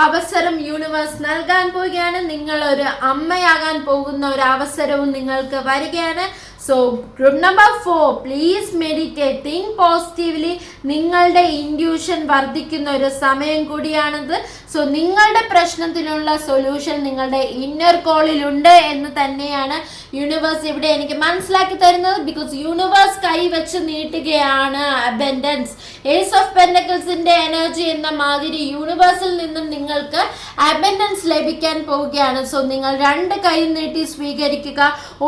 അവസരം യൂണിവേഴ്സ് നൽകാൻ പോവുകയാണ്. നിങ്ങൾ ഒരു അമ്മയാകാൻ പോകുന്ന ഒരു അവസരവും നിങ്ങൾക്ക് വരികയാണ്. So group number 4 please meditate, think positively. നിങ്ങളുടെ ഇൻഡ്യൂഷൻ വർദ്ധിക്കുന്ന ഒരു സമയം കൂടിയാണിത്. സോ നിങ്ങളുടെ പ്രശ്നത്തിനുള്ള സൊല്യൂഷൻ നിങ്ങളുടെ ഇന്നർ കോളിലുണ്ട് എന്ന് തന്നെയാണ് യൂണിവേഴ്സ് ഇവിടെ എനിക്ക് മനസ്സിലാക്കി തരുന്നത്. ബിക്കോസ് യൂണിവേഴ്സ് കൈവച്ച് നീട്ടുകയാണ് അബൻഡൻസ്. ഏസ് ഓഫ് പെന്റക്കിൾസിന്റെ എനർജി എന്ന മാതിരി യൂണിവേഴ്സിൽ നിന്നും നിങ്ങൾക്ക് അബൻഡൻസ് ലഭിക്കാൻ പോവുകയാണ്. സോ നിങ്ങൾ 2 കൈ നീട്ടി സ്വീകരിക്കുക.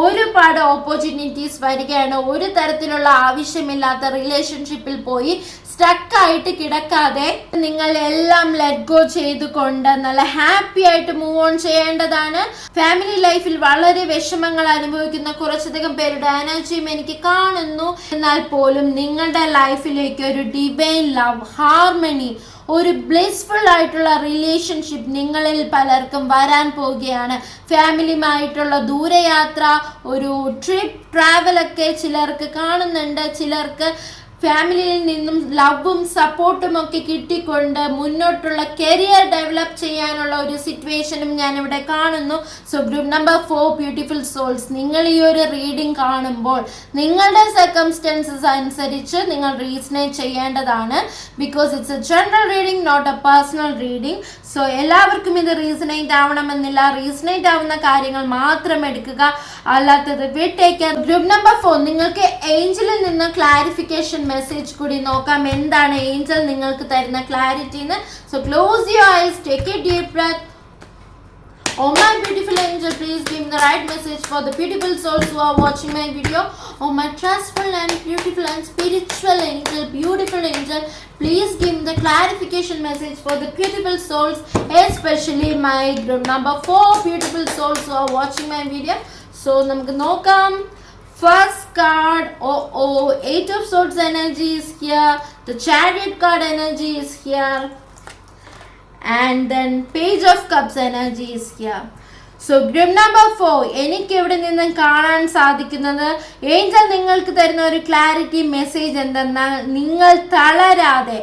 ഒരുപാട് ഓപ്പർച്യൂണിറ്റീസ് വരികയാണ്. ഒരു തരത്തിലുള്ള ആവശ്യമില്ലാത്ത റിലേഷൻഷിപ്പിൽ പോയി സ്റ്റക്കായിട്ട് കിടക്കാതെ നിങ്ങൾ എല്ലാം ലെറ്റ് ഗോ ചെയ്തുകൊണ്ട് നല്ല ഹാപ്പി ആയിട്ട് മൂവ് ഓൺ ചെയ്യേണ്ടതാണ്. ഫാമിലി ലൈഫിൽ വളരെ വിഷമങ്ങൾ അനുഭവിക്കുന്ന കുറച്ചധികം പേരുടെ എനർജിയും എനിക്ക് കാണുന്നു. എന്നാൽ പോലും നിങ്ങളുടെ ലൈഫിലേക്ക് ഒരു ഡിവൈൻ ലവ്, ഹാർമണി, ഒരു ബ്ലിസ്ഫുൾ ആയിട്ടുള്ള റിലേഷൻഷിപ്പ് നിങ്ങളിൽ പലർക്കും വരാൻ പോവുകയാണ്. ഫാമിലിയുമായിട്ടുള്ള ദൂരയാത്ര, ഒരു ട്രിപ്പ്, ട്രാവലൊക്കെ ചിലർക്ക് കാണുന്നുണ്ട്. ചിലർക്ക് ഫാമിലിയിൽ നിന്നും ലവും സപ്പോർട്ടും ഒക്കെ കിട്ടിക്കൊണ്ട് മുന്നോട്ടുള്ള കരിയർ ഡെവലപ്പ് ചെയ്യാനുള്ള ഒരു സിറ്റുവേഷനും ഞാനിവിടെ കാണുന്നു. So group number 4 beautiful souls, നിങ്ങൾ ഈ ഒരു റീഡിംഗ് കാണുമ്പോൾ നിങ്ങളുടെ സർക്കംസ്റ്റൻസസ് അനുസരിച്ച് നിങ്ങൾ റീസണേറ്റ് ചെയ്യേണ്ടതാണ്. Because it's a general reading, not a personal reading. So എല്ലാവർക്കും ഇത് റീസണേറ്റ് ആവണമെന്നില്ല. റീസണേറ്റ് ആവുന്ന കാര്യങ്ങൾ മാത്രം എടുക്കുക, അല്ലാത്തത് വിട്ടേക്കുക. ഗ്രൂപ്പ് നമ്പർ 4 നിങ്ങൾക്ക് ഏഞ്ചലിൽ നിന്ന് ക്ലാരിഫിക്കേഷൻ മെസ്സേജ് കൂടി നോക്കാം. എന്താണ് ഏഞ്ചൽ നിങ്ങൾക്ക് തരുന്ന ക്ലാരിറ്റി എന്ന്. So close your eyes, take a deep breath. Oh my beautiful angel, please give me the right message for the beautiful souls who are watching my video. Oh my trustful and beautiful and spiritual angel, beautiful angel, please give me the clarification message for the beautiful souls, especially my group number 4 beautiful souls who are watching my video. So namukku nokam. First card, Eight of Swords energy is here. The Chariot card energy is here. and then Page of Cups energy is here. So group number 4 എനിക്ക് ഇവിടെ നിന്നും കാണാൻ സാധിക്കുന്നത് Angel നിങ്ങൾക്ക് തരുന്ന ഒരു clarity message എന്തെന്നാൽ നിങ്ങൾ തളരാതെ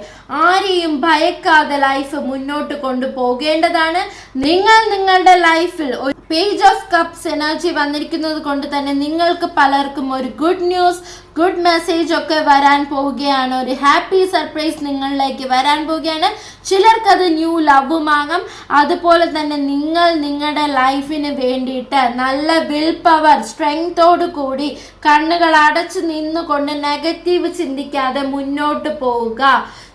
ആരെയും ഭയക്കാതെ ലൈഫ് മുന്നോട്ട് കൊണ്ടുപോകേണ്ടതാണ്. നിങ്ങൾ നിങ്ങളുടെ ലൈഫിൽ ഒരു പേജ് ഓഫ് കപ്സ് എനർജി വന്നിരിക്കുന്നത് കൊണ്ട് തന്നെ നിങ്ങൾക്ക് പലർക്കും ഒരു ഗുഡ് ന്യൂസ്, ഗുഡ് മെസ്സേജ് ഒക്കെ വരാൻ പോവുകയാണ്. ഒരു ഹാപ്പി സർപ്രൈസ് നിങ്ങളിലേക്ക് വരാൻ പോവുകയാണ്. ചിലർക്കത് ന്യൂ ലവുമാകാം. അതുപോലെ തന്നെ നിങ്ങൾ നിങ്ങളുടെ ലൈഫിന് വേണ്ടിയിട്ട് നല്ല വിൽ പവർ, സ്ട്രെങ്തോടു കൂടി കണ്ണുകൾ അടച്ചു നിന്നുകൊണ്ട് നെഗറ്റീവ് ചിന്തിക്കാതെ മുന്നോട്ട് പോവുക.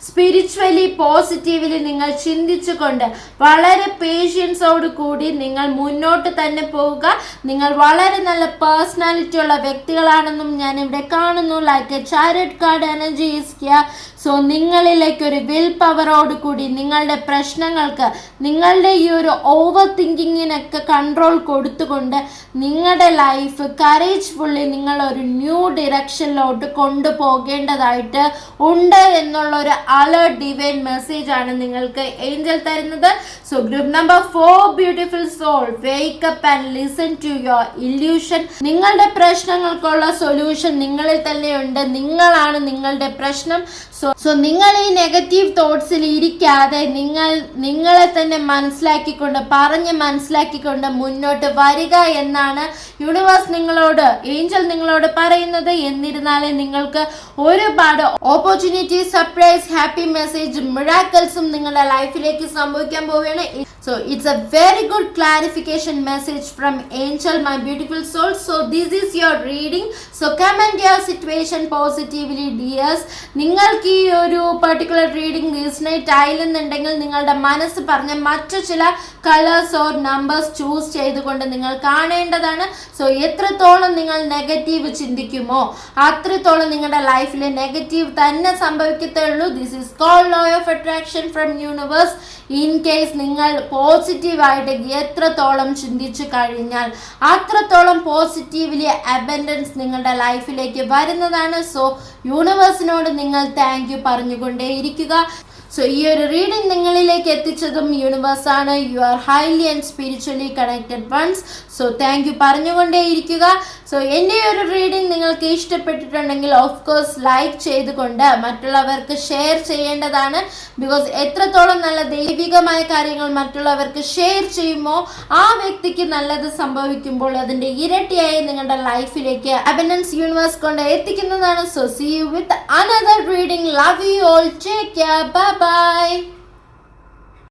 സ്പിരിച്വലി പോസിറ്റീവ്ലി നിങ്ങൾ ചിന്തിച്ചുകൊണ്ട് വളരെ പേഷ്യൻസോട് കൂടി നിങ്ങൾ മുന്നോട്ട് തന്നെ പോവുക. നിങ്ങൾ വളരെ നല്ല പേഴ്സണാലിറ്റി ഉള്ള വ്യക്തികളാണെന്നും ഞാൻ ഇവിടെ കാണുന്നു. Like A chariot card energy is here. So നിങ്ങളിലേക്ക് ഒരു വിൽ പവറോട് കൂടി നിങ്ങളുടെ പ്രശ്നങ്ങൾക്ക്, നിങ്ങളുടെ ഈ ഒരു ഓവർ തിങ്കിങ്ങിനൊക്കെ കൺട്രോൾ കൊടുത്തുകൊണ്ട് നിങ്ങളുടെ ലൈഫ് കറേജ്ഫുള്ളി നിങ്ങൾ ഒരു ന്യൂ ഡിറക്ഷനിലോട്ട് കൊണ്ടുപോകേണ്ടതായിട്ട് ഉണ്ട് എന്നുള്ള ഒരു അലേർട്ട് ഡിവൈൻ മെസ്സേജ് ആണ് നിങ്ങൾക്ക് ഏഞ്ചൽ തരുന്നത്. So group number 4 beautiful soul, wake up and listen to your illusion. നിങ്ങളുടെ പ്രശ്നങ്ങൾക്കുള്ള സൊല്യൂഷൻ നിങ്ങളിൽ തന്നെയുണ്ട്. നിങ്ങളാണ് നിങ്ങളുടെ പ്രശ്നം. സോ നിങ്ങൾ ഈ നെഗറ്റീവ് തോട്ട്സിൽ ഇരിക്കാതെ നിങ്ങളെ തന്നെ മനസ്സിലാക്കിക്കൊണ്ട് മുന്നോട്ട് വരിക എന്നാണ് യൂണിവേഴ്സ് നിങ്ങളോട്, ഏഞ്ചൽ നിങ്ങളോട് പറയുന്നത്. എന്നിരുന്നാലും നിങ്ങൾക്ക് ഒരുപാട് ഓപ്പർച്യൂണിറ്റി, സർപ്രൈസ്, ഹാപ്പി മെസ്സേജ്, മിറാക്കിൾസും നിങ്ങളുടെ ലൈഫിലേക്ക് സംഭവിക്കാൻ പോവുകയാണ്. So it's a very good clarification message from Angel, my beautiful soul. So this is your reading. So comment your situation positively, dears. നിങ്ങൾക്ക് ഈ ഒരു പർട്ടിക്കുലർ റീഡിംഗ് റീസണേറ്റ് ആയില്ലെന്നുണ്ടെങ്കിൽ നിങ്ങളുടെ മനസ്സ് പറഞ്ഞ മറ്റു ചില കളേഴ്സ് ഓർ നമ്പേഴ്സ് ചൂസ് ചെയ്തുകൊണ്ട് നിങ്ങൾ കാണേണ്ടതാണ്. സോ എത്രത്തോളം നിങ്ങൾ നെഗറ്റീവ് ചിന്തിക്കുമോ അത്രത്തോളം നിങ്ങളുടെ ലൈഫിൽ നെഗറ്റീവ് തന്നെ സംഭവിക്കത്തുള്ളൂ. This is called law of attraction from universe. In case നിങ്ങൾ പോസിറ്റീവായിട്ട് എത്രത്തോളം ചിന്തിച്ചു കഴിഞ്ഞാൽ അത്രത്തോളം പോസിറ്റീവ്ലി അബൻഡൻസ് നിങ്ങളുടെ ലൈഫിലേക്ക് വരുന്നതാണ്. സോ യൂണിവേഴ്സിനോട് നിങ്ങൾ താങ്ക് യു പറഞ്ഞുകൊണ്ടേയിരിക്കുക. സോ ഈ ഒരു റീഡിംഗ് നിങ്ങളിലേക്ക് എത്തിച്ചതും യൂണിവേഴ്സ് ആണ്. You are highly and spiritually connected ones. So thank you പറഞ്ഞുകൊണ്ടേയിരിക്കുക. സോ എൻ്റെ ഒരു റീഡിംഗ് നിങ്ങൾക്ക് ഇഷ്ടപ്പെട്ടിട്ടുണ്ടെങ്കിൽ ഓഫ് കോഴ്സ് ലൈക്ക് ചെയ്തുകൊണ്ട് മറ്റുള്ളവർക്ക് ഷെയർ ചെയ്യേണ്ടതാണ്. ബിക്കോസ് എത്രത്തോളം നല്ല ദൈവികമായ കാര്യങ്ങൾ മറ്റുള്ളവർക്ക് ഷെയർ ചെയ്യുമോ ആ വ്യക്തിക്ക് നല്ലത് സംഭവിക്കുമ്പോൾ അതിൻ്റെ ഇരട്ടിയായി നിങ്ങളുടെ ലൈഫിലേക്ക് അബൻഡൻസ് യൂണിവേഴ്സ് കൊണ്ട് എത്തിക്കുന്നതാണ്. So see you with another reading. Love you all. Take care. Bye by.